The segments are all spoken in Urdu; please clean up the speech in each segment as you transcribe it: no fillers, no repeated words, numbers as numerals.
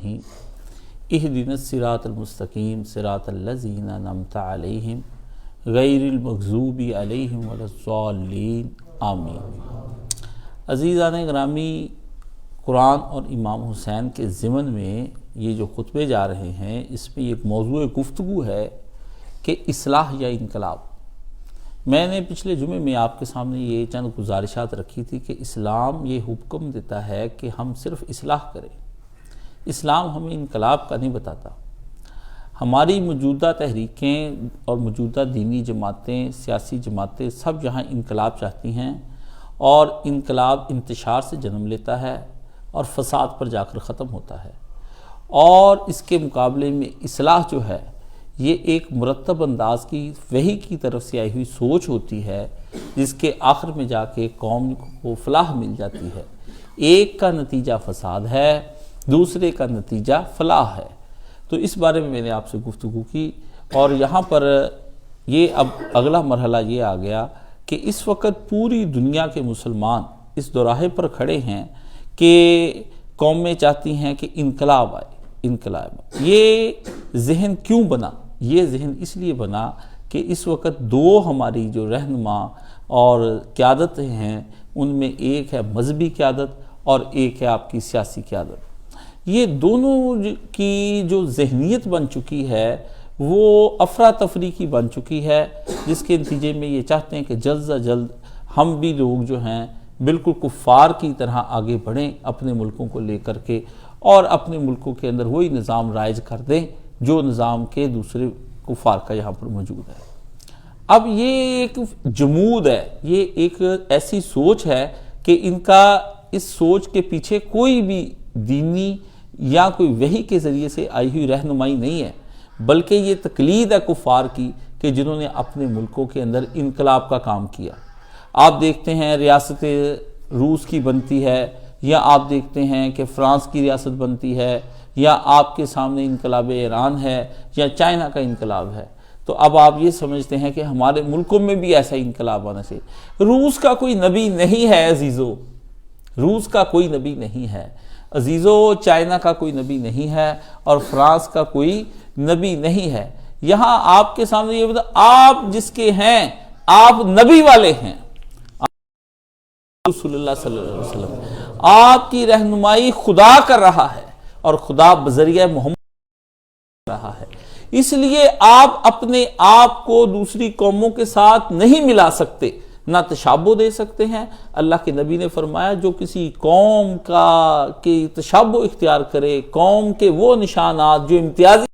الرحیم اہدنا الصراط المستقیم صراط الذین انعمت علیہم غیر المغضوب علیہم ولا الضالین آمین۔ عزیزان گرامی، قرآن اور امام حسین کے ضمن میں یہ جو خطبے جا رہے ہیں، اس میں ایک موضوع گفتگو ہے کہ اصلاح یا انقلاب۔ میں نے پچھلے جمعے میں آپ کے سامنے یہ چند گزارشات رکھی تھی کہ اسلام یہ حکم دیتا ہے کہ ہم صرف اصلاح کریں، اسلام ہمیں انقلاب کا نہیں بتاتا۔ ہماری موجودہ تحریکیں اور موجودہ دینی جماعتیں، سیاسی جماعتیں سب جہاں انقلاب چاہتی ہیں، اور انقلاب انتشار سے جنم لیتا ہے اور فساد پر جا کر ختم ہوتا ہے، اور اس کے مقابلے میں اصلاح جو ہے یہ ایک مرتب انداز کی وحی کی طرف سے آئی ہوئی سوچ ہوتی ہے، جس کے آخر میں جا کے قوم کو فلاح مل جاتی ہے۔ ایک کا نتیجہ فساد ہے، دوسرے کا نتیجہ فلاح ہے۔ تو اس بارے میں نے آپ سے گفتگو کی، اور یہاں پر یہ اب اگلا مرحلہ یہ آ گیا کہ اس وقت پوری دنیا کے مسلمان اس دوراہے پر کھڑے ہیں کہ قومیں چاہتی ہیں کہ انقلاب آئے، انقلاب۔ یہ ذہن کیوں بنا؟ یہ ذہن اس لیے بنا کہ اس وقت دو ہماری جو رہنما اور قیادت ہیں، ان میں ایک ہے مذہبی قیادت اور ایک ہے آپ کی سیاسی قیادت۔ یہ دونوں کی جو ذہنیت بن چکی ہے وہ افراتفری کی بن چکی ہے، جس کے نتیجے میں یہ چاہتے ہیں کہ جلد از جلد ہم بھی لوگ جو ہیں بالکل کفار کی طرح آگے بڑھیں اپنے ملکوں کو لے کر کے، اور اپنے ملکوں کے اندر وہی نظام رائج کر دیں جو نظام کے دوسرے کفار کا یہاں پر موجود ہے۔ اب یہ ایک جمود ہے، یہ ایک ایسی سوچ ہے کہ ان کا اس سوچ کے پیچھے کوئی بھی دینی یا کوئی وحی کے ذریعے سے آئی ہوئی رہنمائی نہیں ہے، بلکہ یہ تقلید ہے کفار کی کہ جنہوں نے اپنے ملکوں کے اندر انقلاب کا کام کیا۔ آپ دیکھتے ہیں ریاست روس کی بنتی ہے، یا آپ دیکھتے ہیں کہ فرانس کی ریاست بنتی ہے، یا آپ کے سامنے انقلاب ایران ہے، یا چائنا کا انقلاب ہے۔ تو اب آپ یہ سمجھتے ہیں کہ ہمارے ملکوں میں بھی ایسا انقلاب آنا چاہیے۔ روس کا کوئی نبی نہیں ہے عزیزو، روس کا کوئی نبی نہیں ہے عزیزو، چائنا کا کوئی نبی نہیں ہے، اور فرانس کا کوئی نبی نہیں ہے۔ یہاں آپ کے سامنے یہ بتا، آپ جس کے ہیں آپ نبی والے ہیں، رسول اللہ صلی اللہ علیہ وسلم، آپ کی رہنمائی خدا کر رہا ہے، اور خدا بذریعہ محمد کر رہا ہے۔ اس لیے آپ اپنے آپ کو دوسری قوموں کے ساتھ نہیں ملا سکتے، نہ تشابہ دے سکتے ہیں۔ اللہ کے نبی نے فرمایا جو کسی قوم کا کہ تشابہ اختیار کرے، قوم کے وہ نشانات جو امتیازی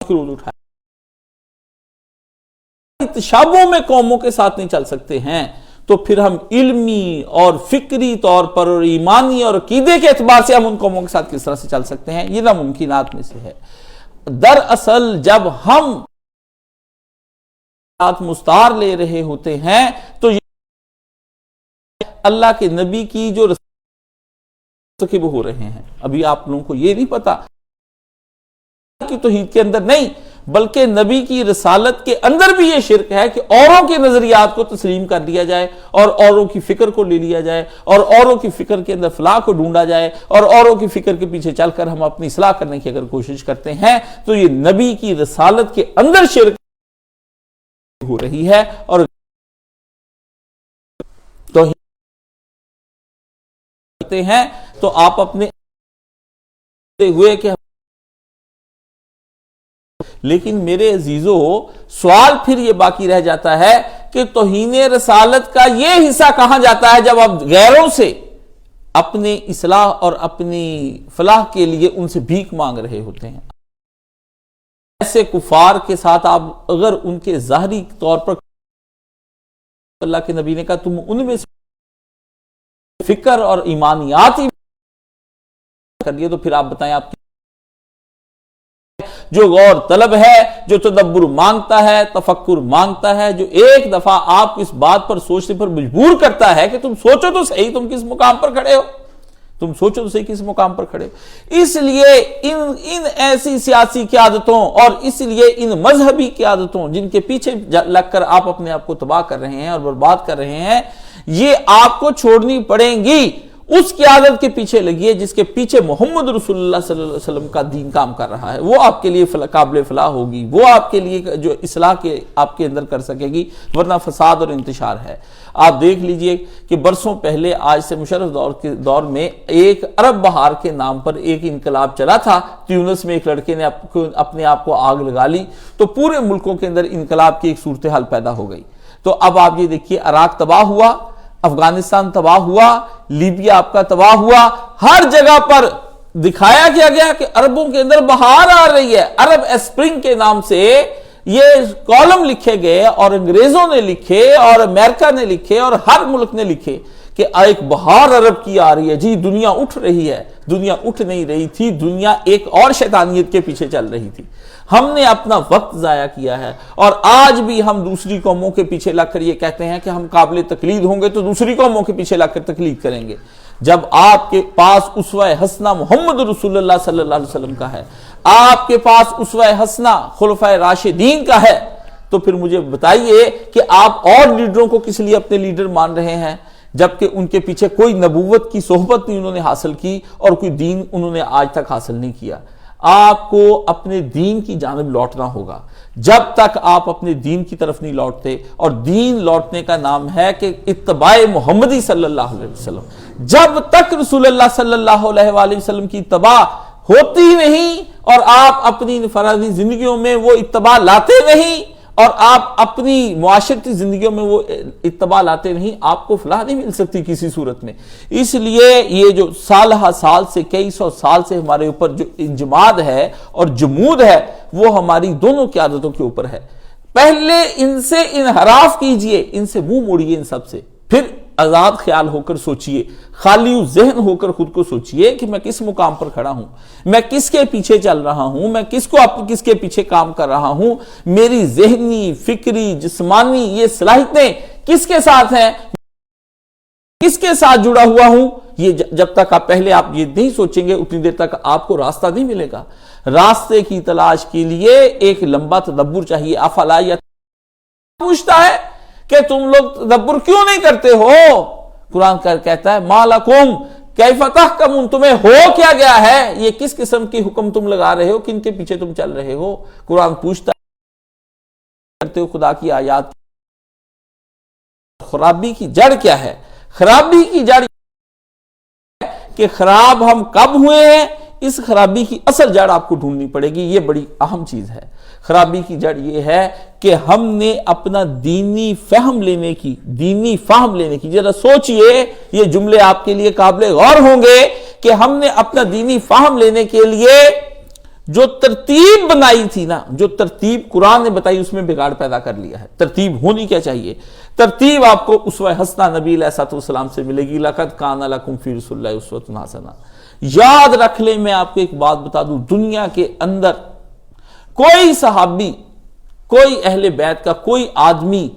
اٹھائے، تشابہ میں قوموں کے ساتھ نہیں چل سکتے ہیں، تو پھر ہم علمی اور فکری طور پر اور ایمانی اور عقیدے کے اعتبار سے ہم ان قوموں کے ساتھ کس طرح سے چل سکتے ہیں؟ یہ ناممکنات میں سے ہے۔ دراصل جب ہم مستعار لے رہے ہوتے ہیں تو اللہ کے نبی کی جو رسول ہو رہے ہیں، ابھی آپ لوگوں کو یہ نہیں پتا کہ توحید کے اندر نہیں، بلکہ نبی کی رسالت کے اندر بھی یہ شرک ہے کہ اوروں کے نظریات کو تسلیم کر دیا جائے، اور اوروں کی فکر کو لے لیا جائے، اور اوروں کی فکر کے اندر فلاح کو ڈھونڈا جائے، اور اوروں کی فکر کے پیچھے چل کر ہم اپنی اصلاح کرنے کی اگر کوشش کرتے ہیں تو یہ نبی کی رسالت کے اندر شرک ہو رہی ہے۔ اور توحید ہیں تو آپ اپنے ہوئے کہ لیکن میرے عزیزو، سوال پھر یہ باقی رہ جاتا ہے کہ توہین رسالت کا یہ حصہ کہاں جاتا ہے جب آپ غیروں سے اپنے اصلاح اور اپنی فلاح کے لیے ان سے بھیک مانگ رہے ہوتے ہیں۔ ایسے کفار کے ساتھ آپ اگر ان کے ظاہری طور پر، اللہ کے نبی نے کہا تم ان میں سے فکر اور ایمانیات ہی کر لیے، تو پھر آپ بتائیں آپ جو غور طلب ہے، جو تدبر مانگتا ہے، تفکر مانگتا ہے، جو ایک دفعہ آپ کو اس بات پر سوچنے پر مجبور کرتا ہے کہ تم سوچو تو صحیح تم کس مقام پر کھڑے ہو، تم سوچو تو صحیح کس مقام پر کھڑے ہو۔ اس لیے ان ایسی سیاسی قیادتوں اور اس لیے ان مذہبی قیادتوں جن کے پیچھے لگ کر آپ اپنے آپ کو تباہ کر رہے ہیں اور برباد کر رہے ہیں، یہ آپ کو چھوڑنی پڑیں گی۔ اس قیادت کے پیچھے لگیے جس کے پیچھے محمد رسول اللہ صلی اللہ علیہ وسلم کا دین کام کر رہا ہے. وہ آپ کے لیے قابل فلاح ہوگی, وہ آپ کے لیے جو اصلاح کے آپ کے اندر کر سکے گی, ورنہ فساد اور انتشار ہے. آپ دیکھ لیجئے کہ برسوں پہلے آج سے مشرف دور میں ایک عرب بہار کے نام پر ایک انقلاب چلا تھا. تیونس میں ایک لڑکے نے اپنے آپ کو آگ لگا لی تو پورے ملکوں کے اندر انقلاب کی ایک صورتحال پیدا ہو گئی. تو اب آپ یہ دیکھیے, عراق تباہ ہوا, افغانستان تباہ ہوا, لیبیا آپ کا تباہ ہوا. ہر جگہ پر دکھایا کیا گیا کہ عربوں کے اندر بہار آ رہی ہے. عرب اسپرنگ کے نام سے یہ کالم لکھے گئے اور انگریزوں نے لکھے اور امریکہ نے لکھے اور ہر ملک نے لکھے کہ ایک بہار عرب کی آ رہی ہے. جی دنیا اٹھ رہی ہے. دنیا اٹھ نہیں رہی تھی, دنیا ایک اور شیطانیت کے پیچھے چل رہی تھی. ہم نے اپنا وقت ضائع کیا ہے اور آج بھی ہم دوسری قوموں کے پیچھے لگ کر یہ کہتے ہیں کہ ہم قابل تقلید ہوں گے تو دوسری قوموں کے پیچھے لگ کر تقلید کریں گے. جب آپ کے پاس اسوہ حسنہ محمد رسول اللہ صلی اللہ علیہ وسلم کا ہے, آپ کے پاس اسوہ حسنہ خلفائے راشدین کا ہے, تو پھر مجھے بتائیے کہ آپ اور لیڈروں کو کس لیے اپنے لیڈر مان رہے ہیں جبکہ ان کے پیچھے کوئی نبوت کی صحبت نہیں انہوں نے حاصل کی اور کوئی دین انہوں نے آج تک حاصل نہیں کیا. آپ کو اپنے دین کی جانب لوٹنا ہوگا. جب تک آپ اپنے دین کی طرف نہیں لوٹتے, اور دین لوٹنے کا نام ہے کہ اتباع محمدی صلی اللہ علیہ وسلم, جب تک رسول اللہ صلی اللہ علیہ وآلہ وسلم کی اتباع ہوتی نہیں اور آپ اپنی انفرادی زندگیوں میں وہ اتباع لاتے نہیں اور آپ اپنی معاشرتی زندگیوں میں وہ اتباع لاتے نہیں, آپ کو فلاح نہیں مل سکتی کسی صورت میں. اس لیے یہ جو سالہ سال سے کئی سو سال سے ہمارے اوپر جو انجماد ہے اور جمود ہے وہ ہماری دونوں قیادتوں کے اوپر ہے. پہلے ان سے انحراف کیجئے, ان سے منہ موڑیے, ان سب سے, پھر آزاد خیال ہو کر سوچئے, خالی ذہن ہو کر خود کو سوچئے کہ میں کس مقام پر کھڑا ہوں, میں کس کے پیچھے چل رہا ہوں, میں کس کے پیچھے کام کر رہا ہوں, میری ذہنی, فکری, جسمانی یہ صلاحیتیں کس کے ساتھ ہیں, کس کے ساتھ جڑا ہوا ہوں. یہ جب تک پہلے آپ یہ نہیں سوچیں گے اتنی دیر تک آپ کو راستہ نہیں ملے گا. راستے کی تلاش کے لیے ایک لمبا تدبر چاہیے. افلا پوچھتا ہے کہ تم لوگ تدبر کیوں نہیں کرتے ہو. قرآن کہتا ہے ما لکم کیف تحکمون, تمہیں ہو کیا گیا ہے, یہ کس قسم کی حکم تم لگا رہے ہو, کن کے پیچھے تم چل رہے ہو. قرآن پوچھتا ہے کرتے ہو خدا کی آیات, خرابی کی جڑ کیا ہے. خرابی کی جڑ کہ خراب ہم کب ہوئے ہیں, اس خرابی کی اصل جڑ آپ کو ڈھونڈنی پڑے گی. یہ بڑی اہم چیز ہے. خرابی کی جڑ یہ ہے کہ ہم نے اپنا دینی فہم لینے کی ذرا سوچئے, یہ جملے آپ کے لیے قابل غور ہوں گے کہ ہم نے اپنا دینی فہم لینے کے لیے جو ترتیب بنائی تھی نا, جو ترتیب قرآن نے بتائی اس میں بگاڑ پیدا کر لیا ہے. ترتیب ہونی کیا چاہیے, ترتیب آپ کو اسوہ حسنہ نبی علیہ الصلوۃ والسلام سے ملے گی. لقد کان لکم فی رسول اللہ اسوۃ حسنہ. یاد رکھ لیں, میں آپ کو ایک بات بتا دوں, دنیا کے اندر کوئی صحابی, کوئی اہل بیت کا کوئی آدمی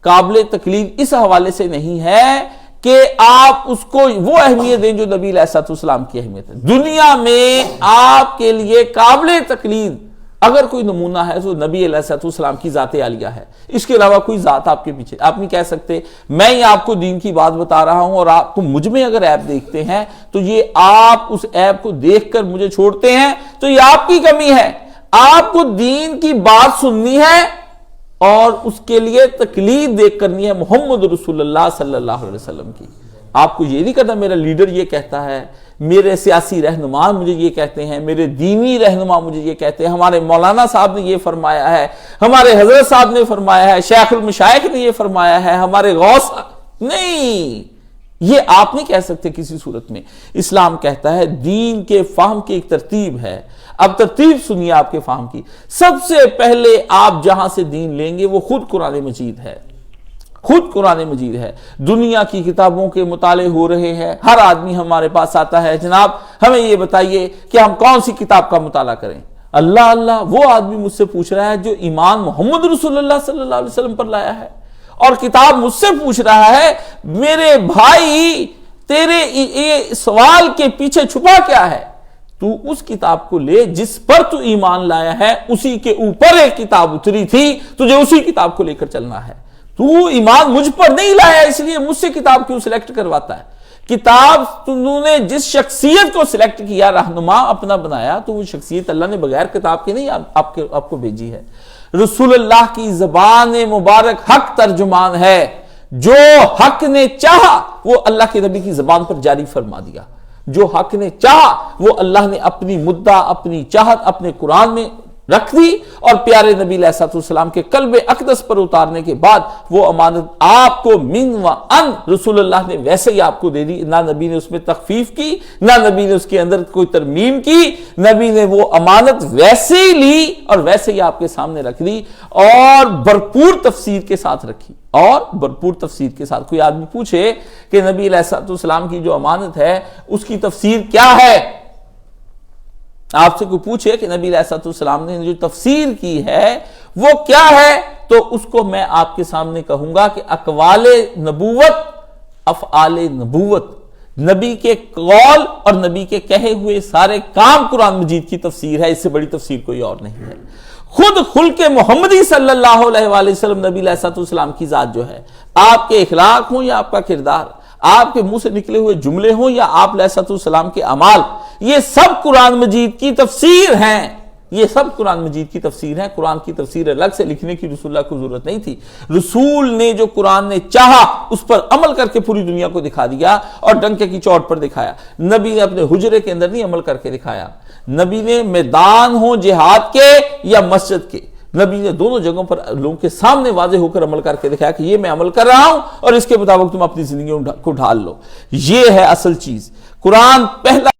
قابل تقلید اس حوالے سے نہیں ہے کہ آپ اس کو وہ اہمیت دیں جو نبی علیہ الصلوۃ والسلام کی اہمیت ہے. دنیا میں آپ کے لیے قابل تقلید اگر کوئی نمونہ ہے تو نبی علیہ الصلوۃ والسلام کی ذات عالیہ ہے. اس کے علاوہ کوئی ذات آپ کے پیچھے آپ نہیں کہہ سکتے. میں ہی آپ کو دین کی بات بتا رہا ہوں اور آپ کو مجھ میں اگر عیب دیکھتے ہیں تو یہ آپ اس عیب کو دیکھ کر مجھے چھوڑتے ہیں تو یہ آپ کی کمی ہے. آپ کو دین کی بات سننی ہے اور اس کے لیے تقلید دیکھ کرنی ہے محمد رسول اللہ صلی اللہ علیہ وسلم کی. آپ کو یہ نہیں کرنا میرا لیڈر یہ کہتا ہے, میرے سیاسی رہنما مجھے یہ کہتے ہیں, میرے دینی رہنما مجھے یہ کہتے ہیں, ہمارے مولانا صاحب نے یہ فرمایا ہے, ہمارے حضرت صاحب نے فرمایا ہے, شیخ المشائخ نے یہ فرمایا ہے, ہمارے غوث. نہیں, یہ آپ نہیں کہہ سکتے کسی صورت میں. اسلام کہتا ہے دین کے فہم کی ایک ترتیب ہے. اب ترتیب سنیے آپ کے فہم کی. سب سے پہلے آپ جہاں سے دین لیں گے وہ خود قرآن مجید ہے. خود قرآن مجید ہے. دنیا کی کتابوں کے مطالعے ہو رہے ہیں, ہر آدمی ہمارے پاس آتا ہے, جناب ہمیں یہ بتائیے کہ ہم کون سی کتاب کا مطالعہ کریں. اللہ وہ آدمی مجھ سے پوچھ رہا ہے جو ایمان محمد رسول اللہ صلی اللہ علیہ وسلم پر لایا ہے, اور کتاب مجھ سے پوچھ رہا ہے میرے بھائی تیرے یہ سوال کے پیچھے چھپا کیا ہے. تو اس کتاب کو لے جس پر تو ایمان لایا ہے, اسی کے اوپر ایک کتاب اتری تھی, تجھے اسی کتاب کو لے کر چلنا ہے. تو ایمان مجھ پر نہیں لایا اس لیے مجھ سے کتاب کیوں سلیکٹ کرواتا ہے. کتاب تم نے جس شخصیت کو سلیکٹ کیا رہنما اپنا بنایا تو وہ شخصیت اللہ نے بغیر کتاب کے نہیں آپ کو بھیجی ہے۔ رسول اللہ کی زبان مبارک حق ترجمان ہے، جو حق نے چاہا وہ اللہ کے نبی کی زبان پر جاری فرما دیا، جو حق نے چاہا وہ اللہ نے اپنی مدعا اپنی چاہت اپنے قرآن میں رکھ دی، اور پیارے نبی علیہ السلام کے قلب اقدس پر اتارنے کے بعد وہ امانت آپ کو من و ان رسول اللہ نے ویسے ہی آپ کو دے دی۔ نہ نبی نے اس میں تخفیف کی، نہ نبی نے اس کے اندر کوئی ترمیم کی، نبی نے وہ امانت ویسے ہی لی اور ویسے ہی آپ کے سامنے رکھ دی، اور بھرپور تفسیر کے ساتھ رکھی، اور بھرپور تفسیر کے ساتھ۔ کوئی آدمی پوچھے کہ نبی علیہ السلام کی جو امانت ہے اس کی تفسیر کیا ہے، آپ سے کوئی پوچھے کہ نبی علیہ السلام نے جو تفسیر کی ہے وہ کیا ہے، تو اس کو میں آپ کے سامنے کہوں گا کہ اقوال نبوت افعال نبوت، نبی کے قول اور نبی کے کہے ہوئے سارے کام قرآن مجید کی تفسیر ہے، اس سے بڑی تفسیر کوئی اور نہیں ہے۔ خود خلق محمدی صلی اللہ علیہ وآلہ وسلم نبی علیہ السلام کی ذات جو ہے، آپ کے اخلاق ہوں یا آپ کا کردار، آپ کے منہ سے نکلے ہوئے جملے ہوں یا آپ علیہ السلام کے اعمال، یہ سب قرآن مجید کی تفسیر ہیں، یہ سب قرآن مجید کی تفسیر ہیں۔ قرآن کی تفسیر الگ سے لکھنے کی رسول اللہ کو ضرورت نہیں تھی، رسول نے جو قرآن نے چاہا اس پر عمل کر کے پوری دنیا کو دکھا دیا اور ڈنکے کی چوٹ پر دکھایا۔ نبی نے اپنے حجرے کے اندر نہیں عمل کر کے دکھایا، نبی نے میدان ہو جہاد کے یا مسجد کے، نبی نے دونوں جگہوں پر لوگوں کے سامنے واضح ہو کر عمل کر کے دکھایا کہ یہ میں عمل کر رہا ہوں اور اس کے مطابق تم اپنی زندگیوں کو ڈھال لو۔ یہ ہے اصل چیز۔ قرآن پہلا،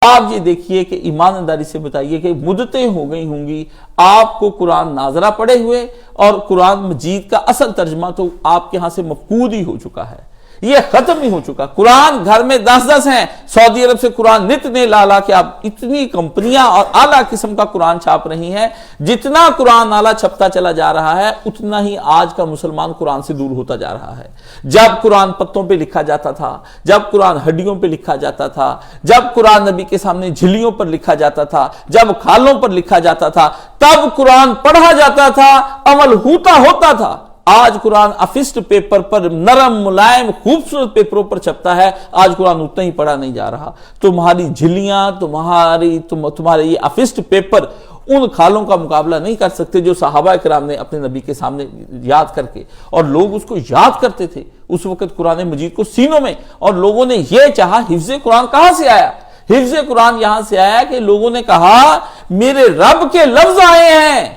آپ یہ دیکھیے کہ ایمانداری سے بتائیے کہ مدتیں ہو گئی ہوں گی آپ کو قرآن ناظرہ پڑھے ہوئے، اور قرآن مجید کا اصل ترجمہ تو آپ کے ہاں سے مفقود ہی ہو چکا ہے، یہ ختم ہی ہو چکا۔ قرآن گھر میں 10 ہیں، سعودی عرب سے قرآن نت نے لالا کہ اب اتنی کمپنیاں اور اعلیٰ قسم کا قرآن چھاپ رہی ہیں، جتنا قرآن اعلیٰ چھپتا چلا جا رہا ہے اتنا ہی آج کا مسلمان قرآن سے دور ہوتا جا رہا ہے۔ جب قرآن پتوں پہ لکھا جاتا تھا، جب قرآن ہڈیوں پہ لکھا جاتا تھا، جب قرآن نبی کے سامنے جھلیوں پر لکھا جاتا تھا، جب کھالوں پر لکھا جاتا تھا، تب قرآن پڑھا جاتا تھا، عمل ہوتا تھا۔ آج قرآن افسٹ پیپر پر، نرم ملائم خوبصورت پیپروں پر چھپتا ہے، آج قرآن اتنا ہی پڑھا نہیں جا رہا۔ تمہاری جھلیاں، تمہارے یہ افسٹ پیپر ان کھالوں کا مقابلہ نہیں کر سکتے جو صحابہ کرام نے اپنے نبی کے سامنے یاد کر کے، اور لوگ اس کو یاد کرتے تھے اس وقت قرآن مجید کو سینوں میں، اور لوگوں نے یہ چاہا۔ حفظ قرآن کہاں سے آیا؟ حفظ قرآن یہاں سے آیا کہ لوگوں نے کہا میرے رب کے لفظ آئے ہیں،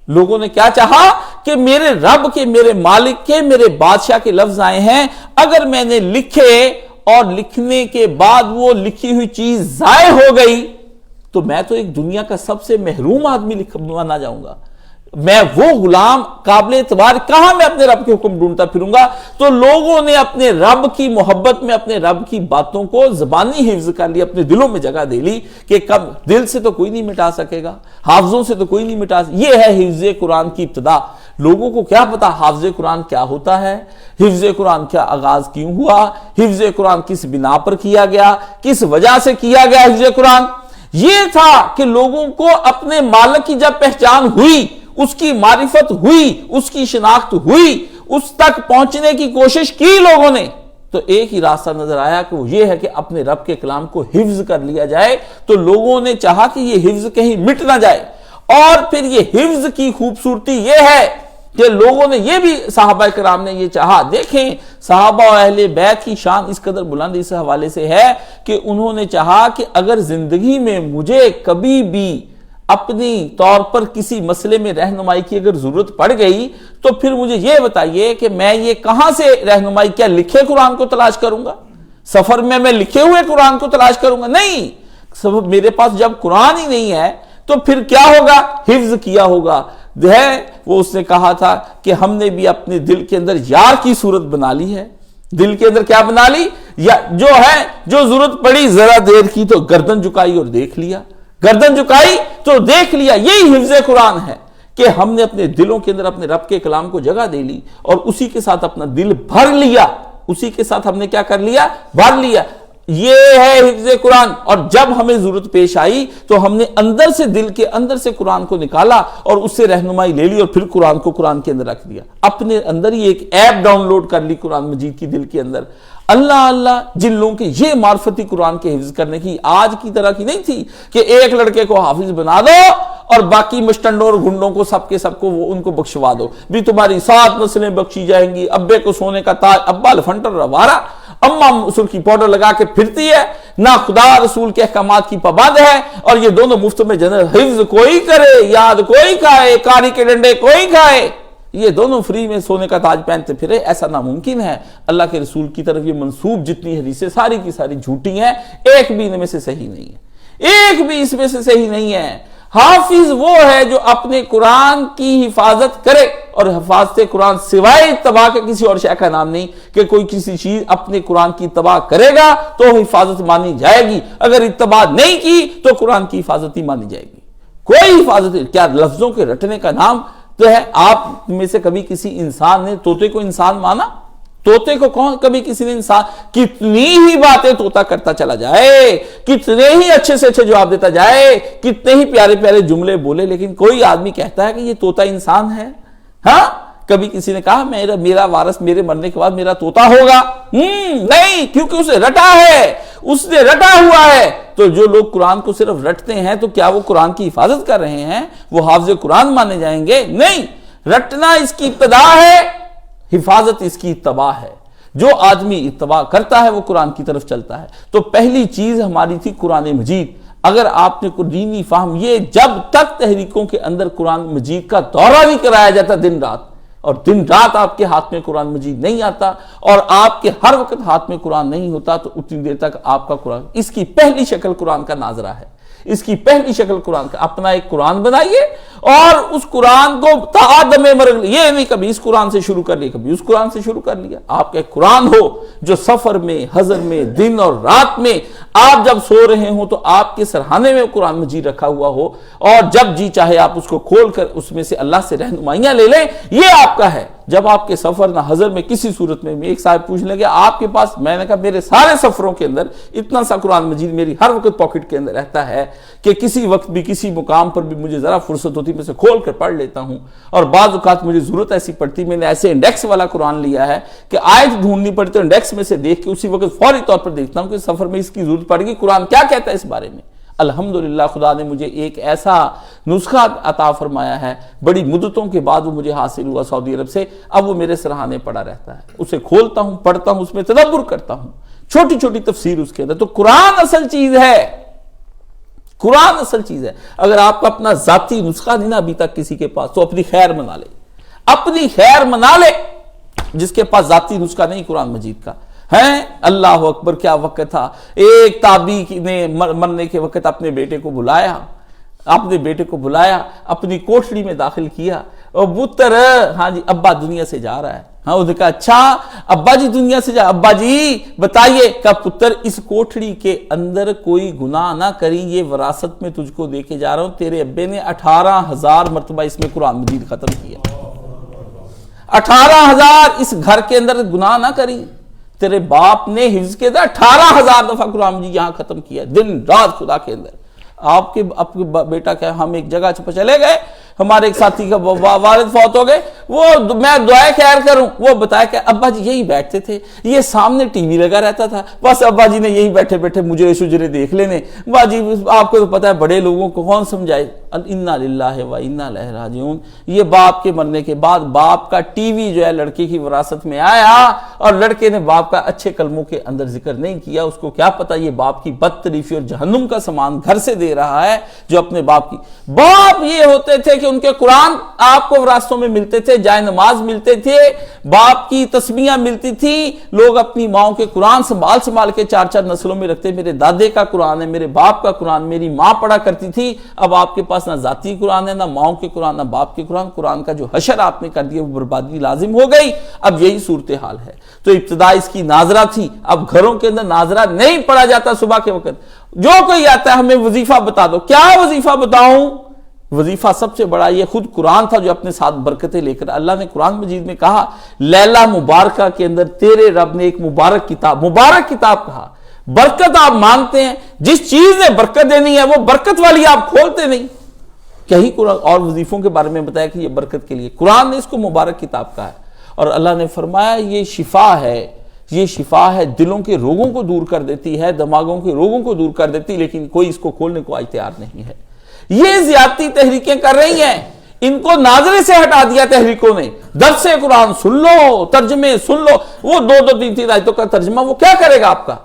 لوگوں نے کیا چاہا کہ میرے رب کے، میرے مالک کے، میرے بادشاہ کے لفظ آئے ہیں، اگر میں نے لکھے اور لکھنے کے بعد وہ لکھی ہوئی چیز ضائع ہو گئی تو میں تو ایک دنیا کا سب سے محروم آدمی بنا جاؤں گا، میں وہ غلام قابل اعتبار کہاں میں اپنے رب کے حکم ڈھونڈتا پھروں گا۔ تو لوگوں نے اپنے رب کی محبت میں اپنے رب کی باتوں کو زبانی حفظ کر لی، اپنے دلوں میں جگہ دے لی کہ کب دل سے تو کوئی نہیں مٹا سکے گا، حافظوں سے تو کوئی نہیں مٹا سکے۔ یہ ہے حفظ قرآن کی ابتدا۔ لوگوں کو کیا پتا حافظ قرآن کیا ہوتا ہے، حفظ قرآن کیا آغاز کیوں ہوا، حفظ قرآن کس بنا پر کیا گیا، کس وجہ سے کیا گیا حفظ قرآن۔ یہ تھا کہ لوگوں کو اپنے مالک کی جب پہچان ہوئی، اس کی معرفت ہوئی، اس کی شناخت ہوئی، اس تک پہنچنے کی کوشش کی لوگوں نے، تو ایک ہی راستہ نظر آیا کہ وہ یہ ہے کہ اپنے رب کے کلام کو حفظ کر لیا جائے۔ تو لوگوں نے چاہا کہ یہ حفظ کہیں مٹ نہ جائے، اور پھر یہ حفظ کی خوبصورتی یہ ہے کہ لوگوں نے یہ بھی، صحابہ کرام نے یہ چاہا۔ دیکھیں صحابہ و اہل بیت کی شان اس قدر بلند اس حوالے سے ہے کہ انہوں نے چاہا کہ اگر زندگی میں مجھے کبھی بھی اپنی طور پر کسی مسئلے میں رہنمائی کی اگر ضرورت پڑ گئی تو پھر مجھے یہ بتائیے کہ میں یہ کہاں سے رہنمائی، کیا لکھے قرآن کو تلاش کروں گا؟ سفر میں لکھے ہوئے قرآن کو تلاش کروں گا؟ نہیں، میرے پاس جب قرآن ہی نہیں ہے تو پھر کیا ہوگا؟ حفظ کیا ہوگا ہے۔ وہ اس نے کہا تھا کہ ہم نے بھی اپنے دل کے اندر یار کی صورت بنا لی ہے۔ دل کے اندر کیا بنا لی؟ یا جو ہے، جو ضرورت پڑی ذرا دیر کی تو گردن جھکائی اور دیکھ لیا، گردن جھکائی تو دیکھ لیا۔ یہی حفظ قرآن ہے کہ ہم نے اپنے دلوں کے اندر اپنے رب کے کلام کو جگہ دے لی اور اسی کے ساتھ اپنا دل بھر لیا، اسی کے ساتھ ہم نے کیا کر لیا؟ بھر لیا۔ یہ ہے حفظ قرآن۔ اور جب ہمیں ضرورت پیش آئی تو ہم نے اندر سے، دل کے اندر سے قرآن کو نکالا اور اس سے رہنمائی لے لی اور پھر قرآن کو قرآن کے اندر رکھ دیا، اپنے اندر ہی ایک ایپ ڈاؤن لوڈ کر لی قرآن مجید کی دل کے اندر۔ اللہ اللہ جن لوگوں کے یہ معرفتی قرآن کے حفظ کرنے کی آج کی طرح کی نہیں تھی کہ ایک لڑکے کو حافظ بنا دو اور باقی مشٹنڈوں اور گنڈوں کو سب کے سب کو ان کو بخشوا دو بھی تمہاری 7 نسلیں بخشی جائیں گی، ابے کو سونے کا تاج، ابا لفنٹر روارا، اماں مسل کی پاؤڈر لگا کے پھرتی ہے، نہ خدا رسول کے احکامات کی پابند ہے، اور یہ دونوں مفت میں جنرل حفظ کوئی کرے، یاد کوئی کھائے، کاری کے ڈنڈے کوئی کھائے، یہ دونوں فری میں سونے کا تاج پہنتے پھرے، ایسا ناممکن ہے۔ اللہ کے رسول کی طرف یہ منسوب جتنی حدیثیں ساری کی ساری جھوٹی ہیں، ایک بھی ان میں سے صحیح نہیں ہے، ایک بھی اس میں سے صحیح نہیں ہے۔ حافظ وہ ہے جو اپنے قرآن کی حفاظت کرے، اور حفاظت قرآن سوائے اتباع کے کسی اور شے کا نام نہیں کہ کوئی کسی چیز اپنے قرآن کی اتباع کرے گا تو حفاظت مانی جائے گی، اگر اتباع نہیں کی تو قرآن کی حفاظت ہی مانی جائے گی۔ کوئی حفاظت نہیں، کیا لفظوں کے رٹنے کا نام تو ہے؟ آپ میں سے کبھی کسی انسان نے طوطے کو انسان مانا؟ طوطے کو کون کبھی کسی نے انسان؟ کتنی ہی باتیں طوطا کرتا چلا جائے، کتنے ہی اچھے سے اچھے جواب دیتا جائے، کتنے ہی پیارے پیارے جملے بولے، لیکن کوئی آدمی کہتا ہے کہ یہ طوطا انسان ہے؟ ہاں کبھی کسی نے کہا میرا وارث میرے مرنے کے بعد میرا طوطا ہوگا؟ نہیں، کیونکہ اسے رٹا ہے، اس نے رٹا ہوا ہے۔ تو جو لوگ قرآن کو صرف رٹتے ہیں تو کیا وہ قرآن کی حفاظت کر رہے ہیں؟ وہ حافظ قرآن مانے جائیں گے؟ نہیں، رٹنا اس کی ابتدا ہے، حفاظت اس کی اتباع ہے۔ جو آدمی اتباع کرتا ہے وہ قرآن کی طرف چلتا ہے۔ تو پہلی چیز ہماری تھی قرآن مجید۔ اگر آپ نے کوئی دینی فہم، یہ جب تک تحریکوں کے اندر قرآن مجید کا دورہ نہیں کرایا جاتا دن رات، اور دن رات آپ کے ہاتھ میں قرآن مجید نہیں آتا اور آپ کے ہر وقت ہاتھ میں قرآن نہیں ہوتا، تو اتنی دیر تک آپ کا قرآن، اس کی پہلی شکل قرآن کا ناظرہ ہے، اس کی پہلی شکل قرآن کا۔ اپنا ایک قرآن بنائیے اور اس قرآن کو تعدم مرگ، یہ نہیں کبھی اس قرآن سے شروع کر لیا کبھی اس قرآن سے شروع کر لیا۔ آپ کا ایک قرآن ہو جو سفر میں، حضر میں، دن اور رات میں، آپ جب سو رہے ہوں تو آپ کے سرحانے میں قرآن مجید رکھا ہوا ہو، اور جب جی چاہے آپ اس کو کھول کر اس میں سے اللہ سے رہنمائیاں لے لیں، یہ آپ کا ہے۔ جب آپ کے سفر نہ حضر میں کسی صورت میں، ایک صاحب پوچھنے لگے آپ کے پاس، میں نے کہا میرے سارے سفروں کے اندر اتنا سا قرآن مجید میری ہر وقت پاکٹ کے اندر رہتا ہے کہ کسی وقت بھی کسی مقام پر بھی مجھے ذرا فرصت ہوتی میں سے کھول کر پڑھ لیتا ہوں، اور بعض اوقات مجھے ضرورت ایسی پڑتی، میں نے ایسے انڈیکس والا قرآن لیا ہے کہ آیت ڈھونڈنی پڑتی ہے، انڈیکس میں سے دیکھ کے اسی وقت فوری طور پر دیکھتا ہوں کہ سفر میں اس کی ضرورت پڑے گی، قرآن کیا کہتا ہے اس بارے میں۔ الحمدللہ خدا نے مجھے ایک ایسا نسخہ عطا فرمایا ہے، بڑی مدتوں کے بعد وہ مجھے حاصل ہوا سعودی عرب سے، اب وہ میرے سرحانے پڑا رہتا ہے، اسے کھولتا ہوں، پڑھتا ہوں، اس میں تدبر کرتا ہوں، چھوٹی چھوٹی تفسیر اس کے اندر۔ تو قرآن اصل چیز ہے، قرآن اصل چیز ہے۔ اگر آپ کا اپنا ذاتی نسخہ نہیں نا ابھی تک کسی کے پاس، تو اپنی خیر منا لے، اپنی خیر منا لے۔ جس کے پاس ذاتی نسخہ نہیں قرآن مجید کا ہے، اللہ اکبر کیا وقت تھا، ایک تابعی نے مرنے کے وقت اپنے بیٹے کو بلایا، اپنی کوٹھڑی میں داخل کیا، اور پتر، ہاں جی ابا دنیا سے جا رہا ہے۔ ہاں انہوں نے کہا اچھا ابا جی دنیا سے جا، ابا جی بتائیے؟ کہا پتر اس کوٹھڑی کے اندر کوئی گناہ نہ کری، یہ وراثت میں تجھ کو دے کے جا رہا ہوں، تیرے ابے نے 18,000 مرتبہ اس میں قرآن مجید ختم کیا، 18,000 اس گھر کے اندر گناہ نہ کری، تیرے باپ نے حفظ کے اندر 18,000 دفعہ قرآن مجید یہاں ختم کیا، دن رات خدا کے اندر۔ آپ کے بیٹا کیا، ہم ایک جگہ چلے گئے، ہمارے ایک ساتھی کا والد فوت ہو گئے، وہ میں دعائے خیر کروں، وہ بتایا کہ ابا جی یہی بیٹھتے تھے، یہ سامنے ٹی وی لگا رہتا تھا، بس ابا جی نے یہی بیٹھے بیٹھے مجھے شجرے دیکھ لینے، با جی آپ کو تو پتا ہے بڑے لوگوں کو کون سمجھائے، انا للہ و انا الیہ راجعون۔ یہ باپ کے مرنے کے بعد باپ کا ٹی وی جو ہے لڑکے کی وراثت میں آیا، اور لڑکے نے باپ کا اچھے کلموں کے اندر ذکر نہیں کیا، اس کو کیا پتا یہ باپ کی بد تعریفی اور جہنم کا سامان گھر سے دے رہا ہے، جو اپنے باپ کی۔ باپ یہ ہوتے تھے کہ ان کے قرآن آپ کو وراثتوں میں ملتے تھے، جائے نماز ملتے تھے، باپ کی تسبیحاں ملتی تھی، لوگ اپنی ماؤں کے قرآن سنبھال کے 4 نسلوں میں رکھتے، میرے دادے کا قرآن ہے، میرے باپ کا قرآن، میری ماں پڑھا کرتی تھی۔ اب آپ کے پاس نہ ذاتی قرآن ہے، نہ ماؤں کے قرآن، نہ باپ کے قرآن، قرآن کا جو حشر آپ نے کر دیا وہ بربادی لازم ہو گئی۔ اب یہی صورتحال ہے۔ تو ابتدا اس کی ناظرہ تھی، اب گھروں کے اندر ناظرہ نہیں پڑھا جاتا صبح کے وقت۔ جو کوئی آتا ہے ہمیں وظیفہ بتا دو، کیا وظیفہ بتاؤں؟ وظیفہ سب سے بڑا یہ خود قرآن تھا جو اپنے ساتھ برکتیں لے کر، اللہ نے قرآن مجید میں کہا لیلہ مبارکہ کے اندر تیرے رب نے ایک مبارک کتاب کہا۔ برکت آپ مانگتے ہیں، جس چیز نے برکت دینی ہے وہ برکت والی آپ کھولتے نہیں۔ کہیں قرآن اور وظیفوں کے بارے میں بتایا کہ یہ برکت کے لیے، قرآن نے اس کو مبارک کتاب کہا ہے، اور اللہ نے فرمایا یہ شفا ہے، یہ شفا ہے، دلوں کے روگوں کو دور کر دیتی ہے، دماغوں کے روگوں کو دور کر دیتی، لیکن کوئی اس کو کھولنے کو آج تیار نہیں ہے۔ یہ زیادتی تحریکیں کر رہی ہیں، ان کو ناظرے سے ہٹا دیا تحریکوں نے۔ درس قرآن سن لو، ترجمے سن لو، وہ دو دو تین تین آیتوں کا ترجمہ وہ کیا کرے گا آپ کا؟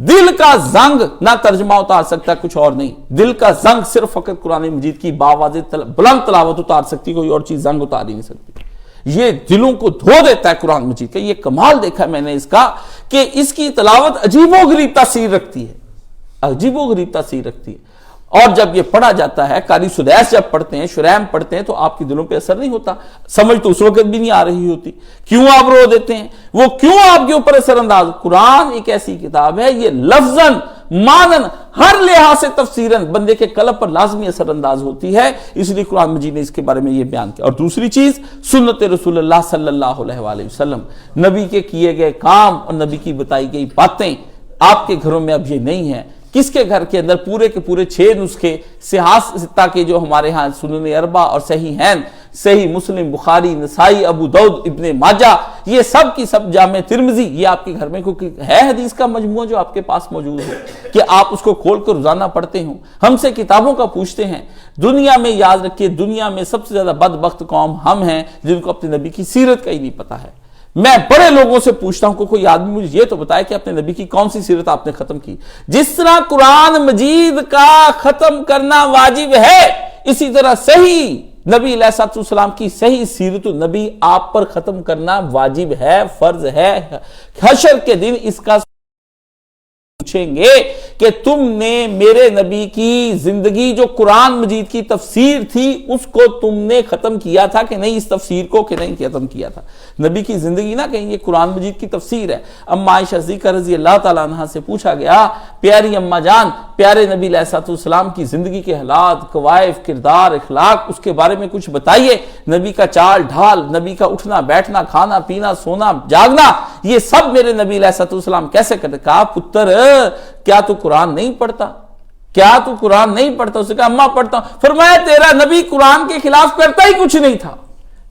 دل کا زنگ نہ ترجمہ اتار سکتا، کچھ اور نہیں۔ دل کا زنگ صرف فقط قرآن مجید کی باواضح بلند تلاوت اتار سکتی، کوئی اور چیز زنگ اتار ہی نہیں سکتی۔ یہ دلوں کو دھو دیتا ہے قرآن مجید کا۔ یہ کمال دیکھا میں نے اس کا کہ اس کی تلاوت عجیب و غریب تاثیر رکھتی ہے، عجیب و غریب تاثیر رکھتی ہے۔ اور جب یہ پڑھا جاتا ہے، قاری سدیس جب پڑھتے ہیں، شریم پڑھتے ہیں، تو آپ کی دلوں پہ اثر نہیں ہوتا، سمجھ تو اس وقت بھی نہیں آ رہی ہوتی، کیوں آپ رو دیتے ہیں، وہ کیوں آپ کے اوپر اثر انداز۔ قرآن ایک ایسی کتاب ہے، یہ لفظاً مانن ہر لحاظ سے تفسیراً بندے کے قلب پر لازمی اثر انداز ہوتی ہے، اس لیے قرآن مجید نے اس کے بارے میں یہ بیان کیا۔ اور دوسری چیز سنت رسول اللہ صلی اللہ علیہ وآلہ وسلم، نبی کے کیے گئے کام اور نبی کی بتائی گئی باتیں آپ کے گھروں میں اب یہ نہیں ہیں۔ کس کے گھر کے اندر پورے کے پورے 6 نسخے صحاح ستہ کے جو ہمارے ہاں سنن اربع اور صحیحین، صحیح مسلم، بخاری، نسائی، ابو داؤد، ابن ماجہ، یہ سب کی سب، جامع ترمذی، یہ آپ کے گھر میں کوئی ہے حدیث کا مجموعہ جو آپ کے پاس موجود ہے کہ آپ اس کو کھول کر روزانہ پڑھتے ہوں؟ ہم سے کتابوں کا پوچھتے ہیں۔ دنیا میں یاد رکھیے، دنیا میں سب سے زیادہ بدبخت قوم ہم ہیں جن کو اپنے نبی کی سیرت کا ہی نہیں پتا ہے۔ میں بڑے لوگوں سے پوچھتا ہوں کہ کوئی آدمی مجھے یہ تو بتائے کہ اپنے نبی کی کون سی سیرت آپ نے ختم کی۔ جس طرح قرآن مجید کا ختم کرنا واجب ہے، اسی طرح صحیح نبی علیہ الصلوۃ والسلام کی صحیح سیرت النبی آپ پر ختم کرنا واجب ہے، فرض ہے۔ حشر کے دن اس کا پوچھیں گے کہ تم نے میرے نبی کی زندگی جو قرآن مجید کی تفسیر تھی اس کو تم نے ختم کیا تھا کہ نہیں، اس تفسیر کو کہ نہیں ختم کیا تھا۔ نبی کی زندگی نہ کہیں یہ قرآن مجید کی تفسیر ہے۔ اما عائشہ صدیقہ رضی اللہ تعالیٰ عنہ سے پوچھا گیا، پیاری اماں جان، پیارے نبی علیہ الصلوۃ والسلام کی زندگی کے حالات، قوائف، کردار، اخلاق، اس کے بارے میں کچھ بتائیے، نبی کا چال ڈھال، نبی کا اٹھنا بیٹھنا، کھانا پینا، سونا جاگنا، یہ سب میرے نبی علیہ الصلوۃ والسلام کیسے کرتے؟ کہا پتر کیا تو قرآن نہیں پڑھتا؟ کیا تو قرآن نہیں پڑھتا؟ اسے کہا اماں پڑھتا ہوں۔ فرمایا تیرا نبی قرآن کے خلاف کرتا ہی کچھ نہیں تھا،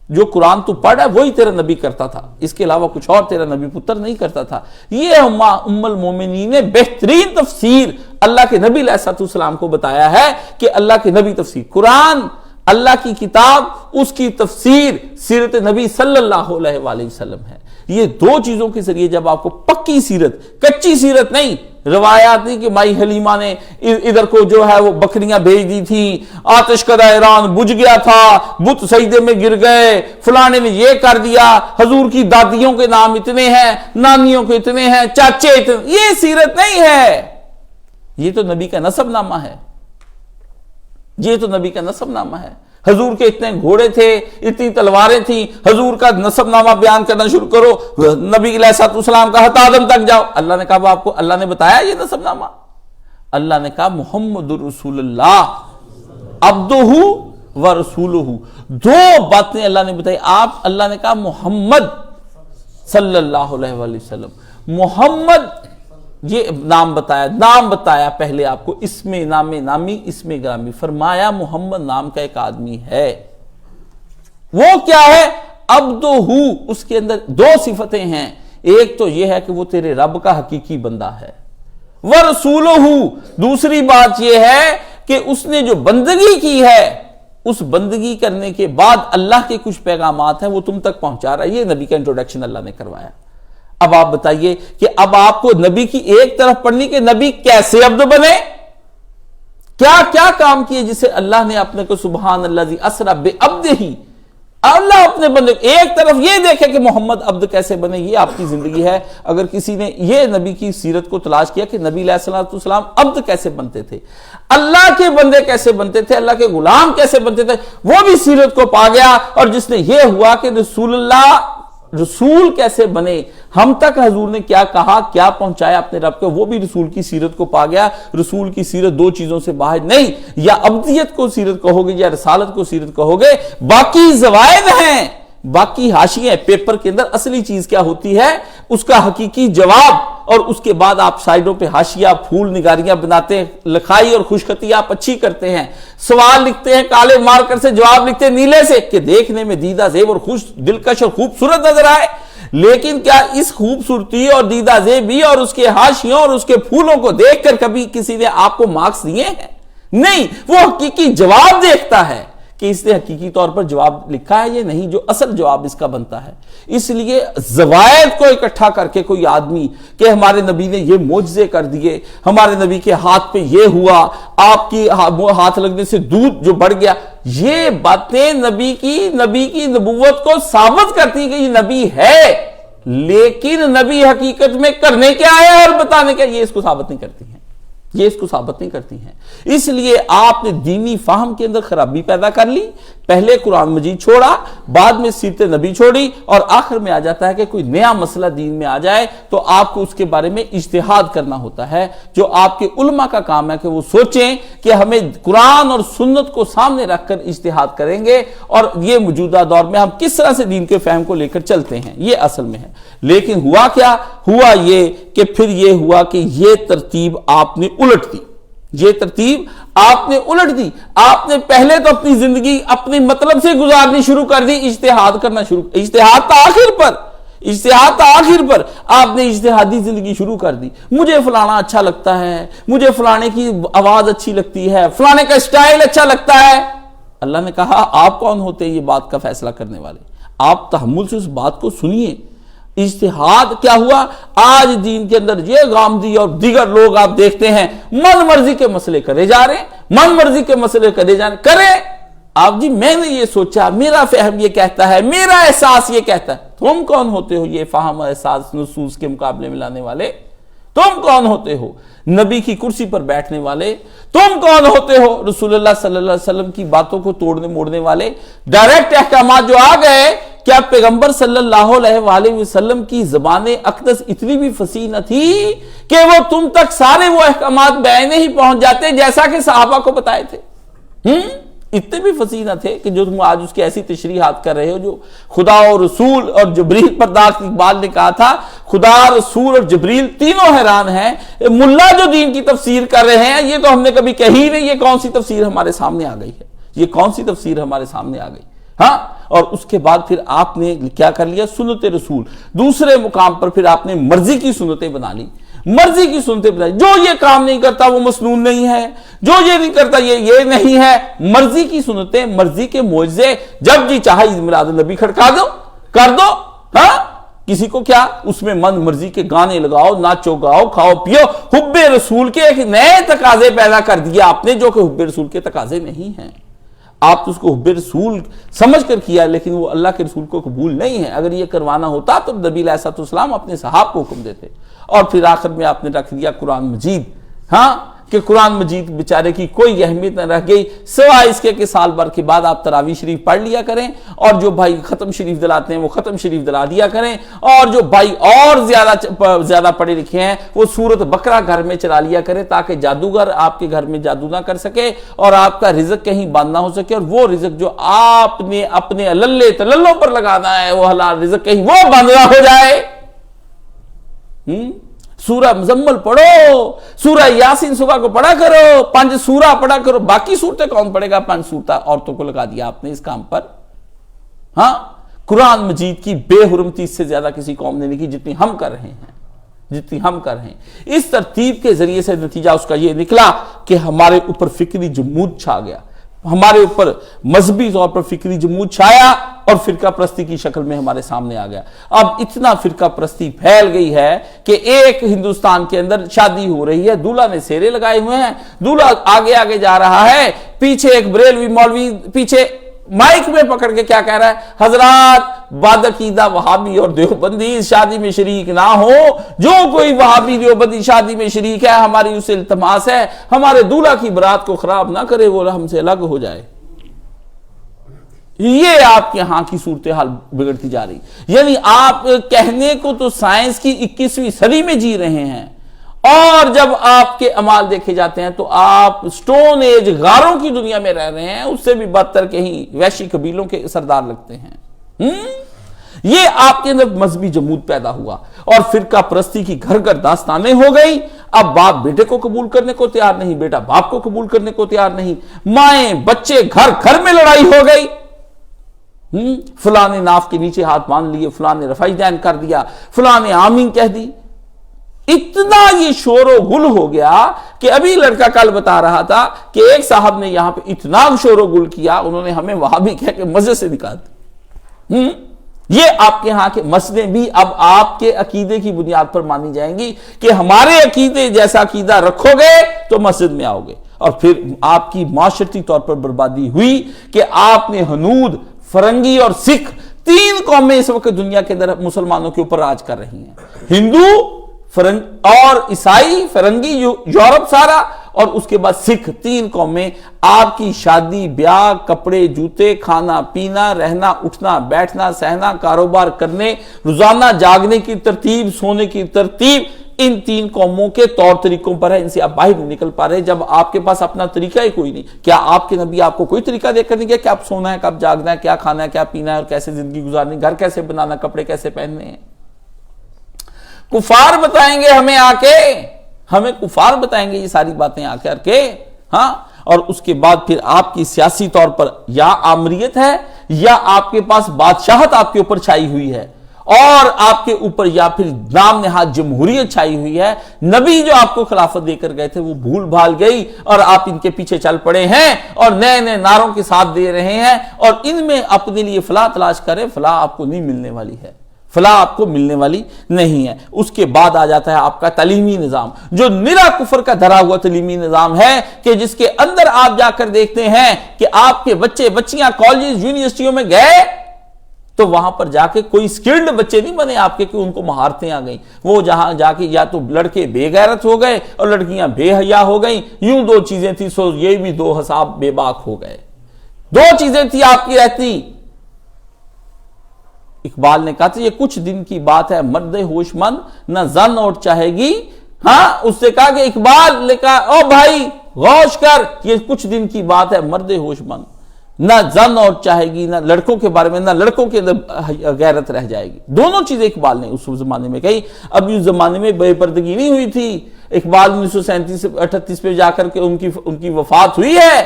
جو قرآن تو پڑھ ہے وہی تیرا نبی کرتا تھا، اس کے علاوہ کچھ اور تیرا نبی پتر نہیں کرتا تھا۔ یہ ام المومنین نے بہترین تفسیر اللہ کے نبی علیہ الصلوۃ والسلام کو بتایا ہے کہ اللہ کے نبی تفسیر قرآن، اللہ کی کتاب، اس کی تفسیر سیرت نبی صلی اللہ علیہ وآلہ وسلم ہے۔ یہ دو چیزوں کے ذریعے جب آپ کو پکی سیرت، کچی سیرت نہیں، روایات نہیں کہ مائی حلیمہ نے ادھر کو جو ہے وہ بکریاں بھیج دی تھی، آتش کدہ ایران بجھ گیا تھا، بت سجدے میں گر گئے، فلانے نے یہ کر دیا، حضور کی دادیوں کے نام اتنے ہیں، نانیوں کے اتنے ہیں، چاچے اتنے، یہ سیرت نہیں ہے۔ یہ تو نبی کا نسب نامہ ہے، یہ تو نبی کا نسب نامہ ہے۔ حضور کے اتنے گھوڑے تھے، اتنی تلواریں تھیں، حضور کا نسب نامہ بیان کرنا شروع کرو، نبی علیہ الصلوۃ والسلام کا حتی آدم تک جاؤ۔ اللہ نے کہا آپ کو اللہ نے بتایا یہ نسب نامہ؟ اللہ نے کہا محمد رسول اللہ عبدہ و رسولہ، دو باتیں اللہ نے بتائی۔ آپ اللہ نے کہا محمد صلی اللہ علیہ وآلہ وسلم، محمد یہ نام بتایا پہلے آپ کو، اسم نام نامی، اسم گرامی، فرمایا محمد نام کا ایک آدمی ہے، وہ کیا ہے؟ عبدہ، اس کے اندر دو صفتیں ہیں، ایک تو یہ ہے کہ وہ تیرے رب کا حقیقی بندہ ہے، ورسولہ، دوسری بات یہ ہے کہ اس نے جو بندگی کی ہے، اس بندگی کرنے کے بعد اللہ کے کچھ پیغامات ہیں وہ تم تک پہنچا رہا ہے۔ یہ نبی کا انٹروڈکشن اللہ نے کروایا۔ اب آپ بتائیے کہ اب آپ کو نبی کی ایک طرف پڑھنی کہ نبی کیسے عبد بنے، کیا کیا کام کیے جسے اللہ نے اپنے کو سبحان الذی اسری بعبدہ، اللہ اپنے بندے ایک طرف یہ دیکھے کہ محمد عبد کیسے بنے، یہ آپ کی زندگی ہے۔ اگر کسی نے یہ نبی کی سیرت کو تلاش کیا کہ نبی علیہ الصلوۃ والسلام عبد کیسے بنتے تھے، اللہ کے بندے کیسے بنتے تھے، اللہ کے غلام کیسے بنتے تھے، وہ بھی سیرت کو پا گیا۔ اور جس نے یہ ہوا کہ رسول اللہ رسول کیسے بنے، ہم تک حضور نے کیا کہا، کیا پہنچایا اپنے رب کو، وہ بھی رسول کی سیرت کو پا گیا۔ رسول کی سیرت دو چیزوں سے باہر نہیں، یا عبدیت کو سیرت کہو گے یا رسالت کو سیرت کہو گے، باقی زوائد ہیں، باقی حاشیے پیپر کے اندر اصلی چیز کیا ہوتی ہے، اس کا حقیقی جواب، اور اس کے بعد آپ سائیڈوں پہ حاشیہ پھول نگاریاں بناتے ہیں، لکھائی اور خوشخطی آپ اچھی کرتے ہیں، سوال لکھتے ہیں کالے مارکر سے، جواب لکھتے ہیں نیلے سے کہ دیکھنے میں دیدہ زیب اور خوش دلکش اور خوبصورت نظر آئے، لیکن کیا اس خوبصورتی اور دیدہ زیبی اور اس کے حاشیوں اور اس کے پھولوں کو دیکھ کر کبھی کسی نے آپ کو مارکس دیے ہیں؟ نہیں، وہ حقیقی جواب دیکھتا ہے کہ اس نے حقیقی طور پر جواب لکھا ہے یا نہیں، جو اصل جواب اس کا بنتا ہے۔ اس لیے زوائد کو اکٹھا کر کے کوئی آدمی کہ ہمارے نبی نے یہ معجزے کر دیے، ہمارے نبی کے ہاتھ پہ یہ ہوا، آپ کی ہاتھ لگنے سے دودھ جو بڑھ گیا، یہ باتیں نبی کی نبوت کو ثابت کرتی ہیں کہ یہ نبی ہے، لیکن نبی حقیقت میں کرنے کیا ہے اور بتانے کیا، یہ اس کو ثابت نہیں کرتی ہیں، یہ اس کو ثابت نہیں کرتی ہیں۔ اس لیے آپ نے دینی فہم کے اندر خرابی پیدا کر لی، پہلے قرآن مجید چھوڑا، بعد میں سیرت نبی چھوڑی، اور آخر میں آ جاتا ہے کہ کوئی نیا مسئلہ دین میں آ جائے تو آپ کو اس کے بارے میں اجتہاد کرنا ہوتا ہے، جو آپ کے علماء کا کام ہے کہ وہ سوچیں کہ ہمیں قرآن اور سنت کو سامنے رکھ کر اجتہاد کریں گے، اور یہ موجودہ دور میں ہم کس طرح سے دین کے فہم کو لے کر چلتے ہیں، یہ اصل میں ہے۔ لیکن ہوا کیا؟ ہوا یہ کہ پھر یہ ہوا کہ یہ ترتیب آپ نے الٹ دی، یہ ترتیب آپ نے الٹ دی۔ آپ نے پہلے تو اپنی زندگی اپنے مطلب سے گزارنی شروع کر دی، اجتہاد کرنا شروع، اجتہاد تھا آخر پر آپ نے اجتہادی زندگی شروع کر دی۔ مجھے فلانا اچھا لگتا ہے، مجھے فلانے کی آواز اچھی لگتی ہے، فلانے کا سٹائل اچھا لگتا ہے۔ اللہ نے کہا آپ کون ہوتے ہیں یہ بات کا فیصلہ کرنے والے؟ آپ تحمل سے اس بات کو سنیے۔ اجتہاد کیا ہوا؟ آج دین کے اندر یہ غامدی اور دیگر لوگ آپ دیکھتے ہیں من مرضی کے مسئلے کرے جا رہے ہیں، کریں آپ جی، میں نے یہ سوچا، میرا فہم یہ کہتا ہے، میرا احساس یہ کہتا ہے۔ تم کون ہوتے ہو یہ فہم اور احساس نصوص کے مقابلے میں لانے والے؟ تم کون ہوتے ہو نبی کی کرسی پر بیٹھنے والے؟ تم کون ہوتے ہو رسول اللہ صلی اللہ علیہ وسلم کی باتوں کو توڑنے موڑنے والے؟ ڈائریکٹ احکامات جو آ گئے، کیا پیغمبر صلی اللہ علیہ وآلہ وسلم کی زبان اقدس اتنی بھی فصیح نہ تھی کہ وہ تم تک سارے وہ احکامات بیانے ہی پہنچ جاتے جیسا کہ صحابہ کو بتائے تھے؟ اتنے بھی فصیح نہ تھے کہ جو تم آج اس کی ایسی تشریحات کر رہے ہو، جو خدا اور رسول اور جبریل پر داغ اقبال نے کہا تھا، خدا، رسول اور جبریل تینوں حیران ہیں، ملا جو دین کی تفسیر کر رہے ہیں، یہ تو ہم نے کبھی کہی نہیں، یہ کون سی تفسیر ہمارے سامنے آ گئی ہے، یہ کون سی تفسیر ہمارے سامنے آ گئی؟ ہاں، اور اس کے بعد پھر آپ نے کیا کر لیا؟ سنت رسول۔ دوسرے مقام پر پھر آپ نے مرضی کی سنتیں بنا لی، جو یہ کام نہیں کرتا وہ مسنون نہیں ہے، جو یہ نہیں کرتا یہ نہیں ہے، مرضی کی سنتیں، مرضی کے معجزے، جب جی چاہے میلاد النبی کھڑکا دو، کر دو، ہاں، کسی کو کیا، اس میں من مرضی کے گانے لگاؤ، ناچو گاؤ، کھاؤ پیو، حب رسول کے ایک نئے تقاضے پیدا کر دیے آپ نے، جو کہ حب رسول کے تقاضے نہیں ہیں۔ آپ اس کو حب رسول سمجھ کر کیا، لیکن وہ اللہ کے رسول کو قبول نہیں ہے۔ اگر یہ کروانا ہوتا تو نبی علیہ السلام اپنے صحابہ کو حکم دیتے، اور پھر آخر میں آپ نے رکھ دیا قرآن مجید، ہاں، کہ قرآن مجید بیچارے کی کوئی اہمیت نہ رہ گئی، سوائے اس کے کہ سال بھر کے بعد آپ تراویح شریف پڑھ لیا کریں، اور جو بھائی ختم شریف دلاتے ہیں وہ ختم شریف دلا دیا کریں، اور جو بھائی اور زیادہ پڑھے لکھے ہیں وہ سورت بقرہ گھر میں چلا لیا کریں، تاکہ جادوگر آپ کے گھر میں جادو نہ کر سکے، اور آپ کا رزق کہیں بند نہ ہو سکے، اور وہ رزق جو آپ نے اپنے للے تللوں پر لگانا ہے، وہ حلال رزق کہیں وہ بند نہ ہو جائے۔ سورہ مزمل پڑھو، سورہ یاسین صبح کو پڑھا کرو، 5 سورہ پڑھا کرو، باقی صورتیں کون پڑھے گا؟ 5 صورتیں عورتوں کو لگا دیا آپ نے اس کام پر۔ ہاں، قرآن مجید کی بے حرمتی اس سے زیادہ کسی قوم نے نہیں کی جتنی ہم کر رہے ہیں، اس ترتیب کے ذریعے سے نتیجہ اس کا یہ نکلا کہ ہمارے اوپر فکری جمود چھا گیا، ہمارے اوپر مذہبی طور پر فکری جمود چھایا، اور فرقہ پرستی کی شکل میں ہمارے سامنے آ گیا۔ اب اتنا فرقہ پرستی پھیل گئی ہے کہ ایک ہندوستان کے اندر شادی ہو رہی ہے، دولہا نے سیرے لگائے ہوئے ہیں، دولہا آگے جا رہا ہے، پیچھے ایک بریلوی مولوی پیچھے مائک میں پکڑ کے کیا کہہ رہا ہے؟ حضرات، بادعقیدہ وہابی اور دیوبندی اس شادی میں شریک نہ ہو، جو کوئی وہابی دیوبندی شادی میں شریک ہے، ہماری اسے التماس ہے ہمارے دولہا کی برات کو خراب نہ کرے، وہ ہم سے الگ ہو جائے۔ یہ آپ کے ہاں کی صورتحال بگڑتی جا رہی، یعنی آپ کہنے کو تو سائنس کی 21ویں صدی میں جی رہے ہیں، اور جب آپ کے اعمال دیکھے جاتے ہیں تو آپ سٹون ایج غاروں کی دنیا میں رہ رہے ہیں، اس سے بھی بدتر کہیں وحشی قبیلوں کے سردار لگتے ہیں۔ یہ آپ کے اندر مذہبی جمود پیدا ہوا، اور فرقہ پرستی کی گھر گھر داستانیں ہو گئی۔ اب باپ بیٹے کو قبول کرنے کو تیار نہیں، بیٹا باپ کو قبول کرنے کو تیار نہیں، مائیں بچے گھر گھر میں لڑائی ہو گئی۔ فلاں نے ناف کے نیچے ہاتھ باندھ لیے، فلاں نے رفع دین کر دیا، فلاں نے آمین کہہ دی. اتنا یہ شور و گل ہو گیا کہ ابھی لڑکا کل بتا رہا تھا کہ ایک صاحب نے یہاں پہ اتنا شور و گل کیا، انہوں نے ہمیں وہاں بھی کہہ کے مسجد سے نکال دی. یہ آپ کے ہاں کے مسجدیں بھی اب آپ کے عقیدے کی بنیاد پر مانی جائیں گی کہ ہمارے عقیدے جیسا عقیدہ رکھو گے تو مسجد میں آؤ گے. اور پھر آپ کی معاشرتی طور پر بربادی ہوئی کہ آپ نے ہنود، فرنگی اور سکھ، 3 قومیں اس وقت دنیا کے اندر مسلمانوں کے اوپر راج کر رہی ہیں. ہندو اور عیسائی، فرنگی، یورپ سارا، اور اس کے بعد سکھ، 3 قومیں آپ کی شادی، بیاہ، کپڑے، جوتے، کھانا پینا، رہنا اٹھنا بیٹھنا، سہنا، کاروبار کرنے، روزانہ جاگنے کی ترتیب، سونے کی ترتیب، ان 3 قوموں کے طور طریقوں پر ہے. ان سے آپ باہر نہیں نکل پا رہے جب آپ کے پاس اپنا طریقہ ہی کوئی نہیں. کیا آپ کے نبی آپ کو کوئی طریقہ دے کر نہیں گیا کہ آپ سونا ہے، کب جاگنا ہے، کیا کھانا ہے، کیا پینا ہے، اور کیسے زندگی گزارنی، گھر کیسے بنانا، کپڑے کیسے پہننے ہیں؟ کفار بتائیں گے ہمیں آ کے، ہمیں کفار بتائیں گے یہ ساری باتیں آ کر کے. ہاں، اور اس کے بعد پھر آپ کی سیاسی طور پر یا آمریت ہے یا آپ کے پاس بادشاہت آپ کے اوپر چھائی ہوئی ہے، اور آپ کے اوپر یا پھر نام نہاد جمہوریت چھائی ہوئی ہے. نبی جو آپ کو خلافت دے کر گئے تھے وہ بھول بھال گئی، اور آپ ان کے پیچھے چل پڑے ہیں اور نئے نئے نعروں کے ساتھ دے رہے ہیں، اور ان میں اپنے لیے فلاح تلاش کریں. فلاح آپ کو نہیں ملنے والی ہے، فلاح آپ کو ملنے والی نہیں ہے. اس کے بعد آ جاتا ہے آپ کا تعلیمی نظام، جو نرا کفر کا دھرا ہوا تعلیمی نظام ہے، کہ جس کے اندر آپ جا کر دیکھتے ہیں کہ آپ کے بچے بچیاں کالجز یونیورسٹیوں میں گئے تو وہاں پر جا کے کوئی سکلڈ بچے نہیں بنے آپ کے کہ ان کو مہارتیں آ گئیں. وہ جہاں جا کے یا تو لڑکے بے غیرت ہو گئے اور لڑکیاں بے حیا ہو گئیں. یوں 2 چیزیں تھی، سو یہ بھی 2 حساب بے باک ہو گئے. 2 چیزیں تھی آپ کی رہتی. اقبال نے کہا تھا یہ کچھ دن کی بات ہے مرد ہوش مند نہ زن اور چاہے گی. ہاں، اس سے کہا کہ اقبال نے کہا او بھائی غوش کر، یہ کچھ دن کی بات ہے مرد ہوش مند، نہ زن اور چاہے گی، نہ لڑکوں کے بارے میں، نہ لڑکوں کے اندر غیرت رہ جائے گی. دونوں چیزیں اقبال نے اس زمانے میں کہی. اب اس زمانے میں بے پردگی نہیں ہوئی تھی. اقبال 1937-38 پہ جا کر کے ان کی وفات ہوئی ہے.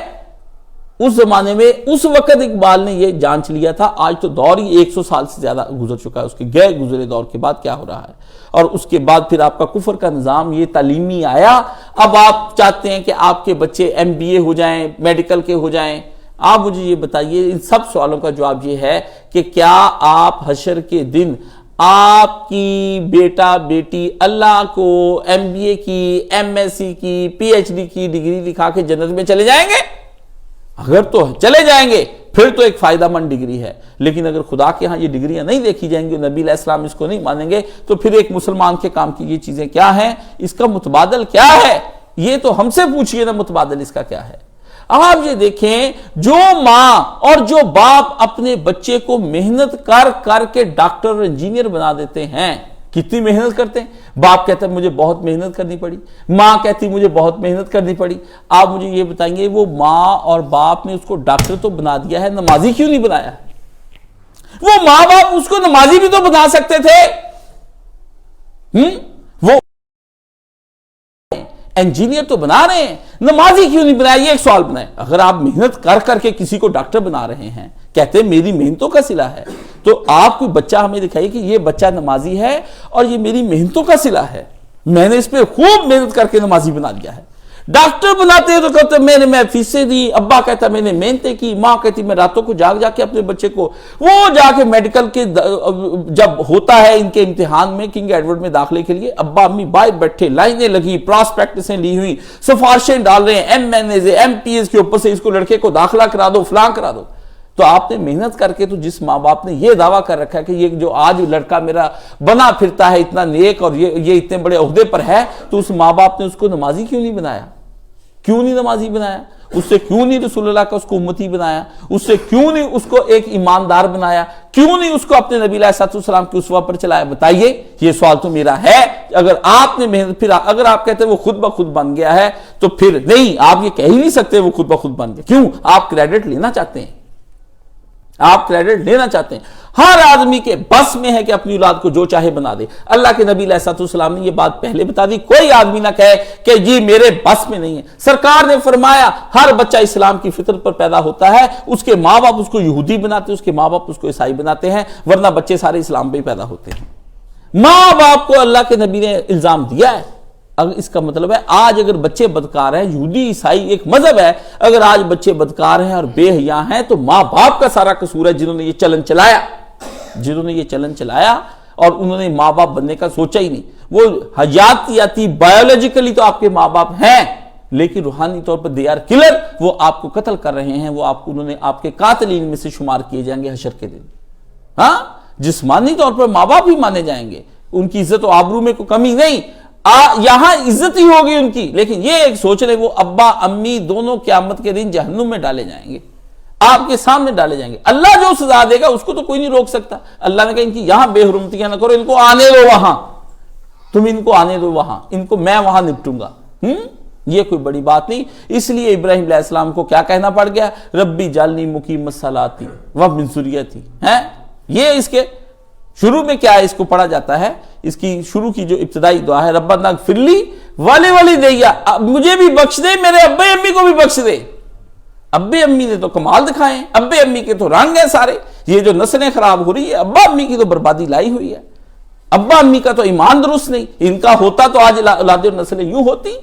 اس زمانے میں اس وقت اقبال نے یہ جانچ لیا تھا. آج تو دور ہی 100 سال سے زیادہ گزر چکا ہے. اس کے گئے گزرے دور کے بعد کیا ہو رہا ہے، اور اس کے بعد پھر آپ کا کفر کا نظام یہ تعلیمی آیا. اب آپ چاہتے ہیں کہ آپ کے بچے MBA ہو جائیں، میڈیکل کے ہو جائیں. آپ مجھے یہ بتائیے، ان سب سوالوں کا جواب یہ ہے کہ کیا آپ حشر کے دن آپ کی بیٹا بیٹی اللہ کو MBA کی، MSc کی، PhD کی ڈگری دکھا کے جنت میں چلے جائیں گے؟ اگر تو چلے جائیں گے پھر تو ایک فائدہ مند ڈگری ہے. لیکن اگر خدا کے ہاں یہ ڈگریاں نہیں دیکھی جائیں گی، نبی علیہ السلام اس کو نہیں مانیں گے، تو پھر ایک مسلمان کے کام کی یہ چیزیں کیا ہیں؟ اس کا متبادل کیا ہے؟ یہ تو ہم سے پوچھئے نا، متبادل اس کا کیا ہے؟ آپ یہ دیکھیں، جو ماں اور جو باپ اپنے بچے کو محنت کر کے ڈاکٹر اور انجینئر بنا دیتے ہیں، کتنی محنت کرتے ہیں. باپ کہتا ہے مجھے بہت محنت کرنی پڑی، ماں کہتی مجھے بہت محنت کرنی پڑی. آپ مجھے یہ بتائیں گے وہ ماں اور باپ نے اس کو ڈاکٹر تو بنا دیا ہے، نمازی کیوں نہیں بنایا؟ وہ ماں باپ اس کو نمازی بھی تو بنا سکتے تھے. وہ انجینئر تو بنا رہے ہیں، نمازی کیوں نہیں بنایا؟ یہ ایک سوال بنائے. اگر آپ محنت کر کے کسی کو ڈاکٹر بنا رہے ہیں، کہتے ہیں میری محنتوں کا صلہ ہے، تو آپ کوئی بچہ ہمیں دکھائیے کہ یہ بچہ نمازی ہے اور یہ میری محنتوں کا صلہ ہے، میں نے اس پہ خوب محنت کر کے نمازی بنا دیا ہے. ڈاکٹر بناتے ہیں تو کہتے ہیں میں فیسیں دی، ابا کہتا میں نے محنتیں کی، ماں کہتی میں راتوں کو جاگ کے اپنے بچے کو، وہ جا کے میڈیکل کے جب ہوتا ہے ان کے امتحان میں کنگ ایڈورڈ میں داخلے کے لیے، ابا امی باہر بیٹھے، لائنیں لگی، پراسپیکٹسیں لی ہوئی، سفارشیں ڈال رہے ہیں، MNAs MPs کے اوپر سے اس کو لڑکے کو داخلہ کرا دو، فلاں کرا دو. تو آپ نے محنت کر کے، تو جس ماں باپ نے یہ دعویٰ کر رکھا ہے کہ یہ جو آج لڑکا میرا بنا پھرتا ہے اتنا نیک اور یہ اتنے بڑے عہدے پر ہے، تو اس ماں باپ نے اس کو نمازی کیوں نہیں بنایا؟ کیوں نہیں نمازی بنایا؟ اس سے کیوں نہیں رسول اللہ کا اس کو امتی بنایا؟ اس سے کیوں نہیں اس کو ایک ایماندار بنایا؟ کیوں نہیں اس کو اپنے نبی علیہ السلام کی اسوہ پر چلایا؟ بتائیے. یہ سوال تو میرا ہے. اگر آپ نے محنت، پھر اگر آپ کہتے ہیں وہ خود بخود بن گیا ہے، تو پھر نہیں، آپ یہ کہہ ہی نہیں سکتے وہ خود بخود بن گیا. کیوں؟ آپ کریڈٹ لینا چاہتے ہیں. آپ کریڈٹ لینا چاہتے ہیں. ہر آدمی کے بس میں ہے کہ اپنی اولاد کو جو چاہے بنا دے. اللہ کے نبی علیہ السلام نے یہ بات پہلے بتا دی. کوئی آدمی نہ کہے کہ جی میرے بس میں نہیں ہے. سرکار نے فرمایا ہر بچہ اسلام کی فطرت پر پیدا ہوتا ہے. اس کے ماں باپ اس کو یہودی بناتے ہیں, اس کے ماں باپ اس کو عیسائی بناتے ہیں, ورنہ بچے سارے اسلام پہ ہی پیدا ہوتے ہیں. ماں باپ کو اللہ کے نبی نے الزام دیا ہے. اگر اس کا مطلب ہے آج اگر بچے بدکار ہیں, یہودی عیسائی ایک مذہب ہے, اگر آج بچے بدکار ہیں اور بے حیا ہیں تو ماں باپ کا سارا قصور ہے, جنہوں نے یہ چلن چلایا اور انہوں نے ماں باپ بننے کا سوچا ہی نہیں. وہ حیاتیاتی بایولوجیکلی تو آپ کے ماں باپ ہیں, لیکن روحانی طور پر دے آر کلر. وہ آپ کو قتل کر رہے ہیں, وہ انہوں نے آپ کے قاتلین میں سے شمار کیے جائیں گے حشر کے دن. ہاں, جسمانی طور پر ماں باپ ہی مانے جائیں گے, ان کی عزت و آبرو میں کوئی کمی نہیں, یہاں عزت ہی ہوگی ان کی. لیکن یہ ایک سوچ رہے وہ ابا امی دونوں قیامت کے دن جہنم میں ڈالے جائیں گے, آپ کے سامنے ڈالے جائیں گے. اللہ جو سزا دے گا اس کو تو کوئی نہیں روک سکتا. اللہ نے کہا ان کی یہاں بے حرمتیاں نہ کرو, ان کو آنے دو وہاں, تم ان کو آنے دو وہاں, ان کو میں وہاں نپٹوں گا. یہ کوئی بڑی بات نہیں. اس لیے ابراہیم علیہ السلام کو کیا کہنا پڑ گیا؟ ربی جعلنی مقیم الصلاۃ ومن ذریتی. یہ اس کے شروع میں کیا ہے, اس کو پڑھا جاتا ہے, اس کی شروع کی جو ابتدائی دعا ہے ربنا اغفر لی ولیوالدیا, مجھے بھی بخش دے, میرے ابے امی کو بھی بخش دے. ابے امی نے تو کمال دکھائے, ابے امی کے تو رنگ ہیں سارے. یہ جو نسلیں خراب ہو رہی ہے, ابا امی کی تو بربادی لائی ہوئی ہے. ابا امی کا تو ایمان درست نہیں, ان کا ہوتا تو آج اولاد اور نسلیں یوں ہوتی.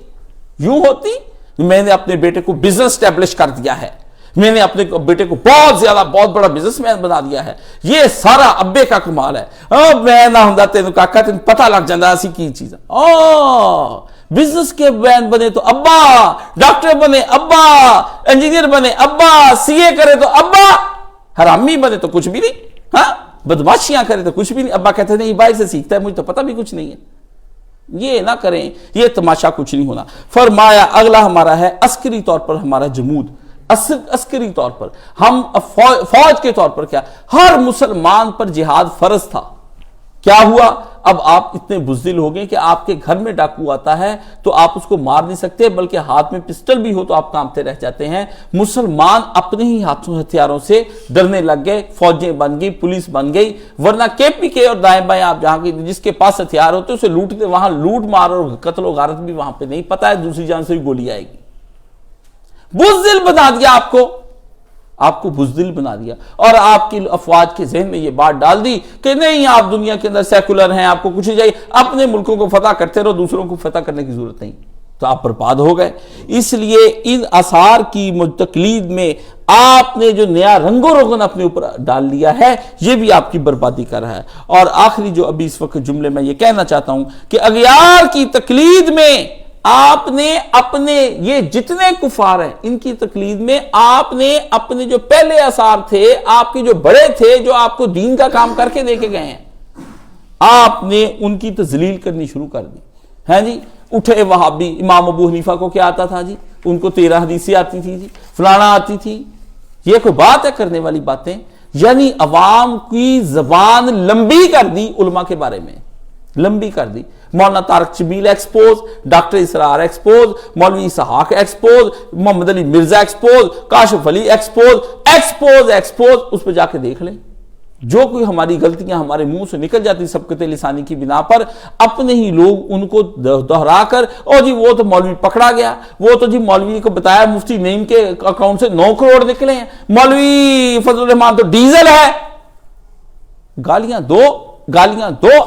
میں نے اپنے بیٹے کو بزنس اسٹیبلش کر دیا ہے, میں نے اپنے بیٹے کو بہت بڑا بزنس مین بنا دیا ہے, یہ سارا ابے کا کمال ہے. میں نہ ہوں تینوں کاکا تین پتہ لگ جاتا اسی کی چیز. بزنس کے مین بنے تو ابا, ڈاکٹر بنے ابا, انجینئر بنے ابا, سی اے کرے تو ابا, حرامی بنے تو کچھ بھی نہیں, ہاں بدماشیاں کرے تو کچھ بھی نہیں. ابا کہتے ہیں نہیں باہر سے سیکھتا ہے, مجھے تو پتہ بھی کچھ نہیں ہے. یہ نہ کریں, یہ تماشا کچھ نہیں ہونا. فرمایا اگلا ہمارا ہے عسکری طور پر ہمارا جمود. عسکری طور پر ہم فوج کے طور پر کیا, ہر مسلمان پر جہاد فرض تھا. کیا ہوا؟ اب آپ اتنے بزدل ہو گئے کہ آپ کے گھر میں ڈاکو آتا ہے تو آپ اس کو مار نہیں سکتے, بلکہ ہاتھ میں پسٹل بھی ہو تو آپ کانپتے رہ جاتے ہیں. مسلمان اپنے ہی ہاتھوں ہتھیاروں سے ڈرنے لگ گئے, فوجیں بن گئی, پولیس بن گئی. ورنہ KPK اور دائیں بائیں آپ جہاں جس کے پاس ہتھیار ہوتے اسے لوٹتے, وہاں لوٹ مار اور قتل و غارت بھی وہاں پہ نہیں, پتا ہے دوسری جان سے بھی گولی آئے گی. بزدل بنا دیا آپ کو بزدل بنا دیا, اور آپ کی افواج کے ذہن میں یہ بات ڈال دی کہ نہیں آپ دنیا کے اندر سیکولر ہیں, آپ کو کچھ نہیں چاہیے, اپنے ملکوں کو فتح کرتے رہو, دوسروں کو فتح کرنے کی ضرورت نہیں. تو آپ برباد ہو گئے. اس لیے ان آثار کی تقلید میں آپ نے جو نیا رنگ و روغن اپنے اوپر ڈال لیا ہے, یہ بھی آپ کی بربادی کر رہا ہے. اور آخری جو ابھی اس وقت جملے میں یہ کہنا چاہتا ہوں کہ اغیار کی تقلید میں آپ نے اپنے یہ جتنے کفار ہیں ان کی تقلید میں آپ نے اپنے جو پہلے آثار تھے, آپ کے جو بڑے تھے, جو آپ کو دین کا کام کر کے دے کے گئے ہیں, آپ نے ان کی تذلیل کرنی شروع کر دی. ہیں جی, اٹھے وہابی, امام ابو حنیفہ کو کیا آتا تھا جی, ان کو 13 حدیثیں آتی تھی جی, فلانا آتی تھی. یہ کوئی بات ہے کرنے والی باتیں؟ یعنی عوام کی زبان لمبی کر دی, علماء کے بارے میں لمبی کر دی. مولانا طارق جمیل ایکسپوز, ڈاکٹر اسرار ایکسپوز, مولوی اسحاق ایکسپوز, محمد علی مرزا ایکسپوز, کاشف علی ایکسپوز. اس پہ جا کے دیکھ لیں. جو کوئی ہماری غلطیاں ہمارے منہ سے نکل جاتی سبقت لسانی کی بنا پر, اپنے ہی لوگ ان کو دہرا کر, او جی وہ تو مولوی پکڑا گیا, وہ تو جی مولوی کو بتایا مفتی نعیم کے اکاؤنٹ سے 9 کروڑ نکلے ہیں, مولوی فضل الرحمان تو ڈیزل ہے. گالیاں دو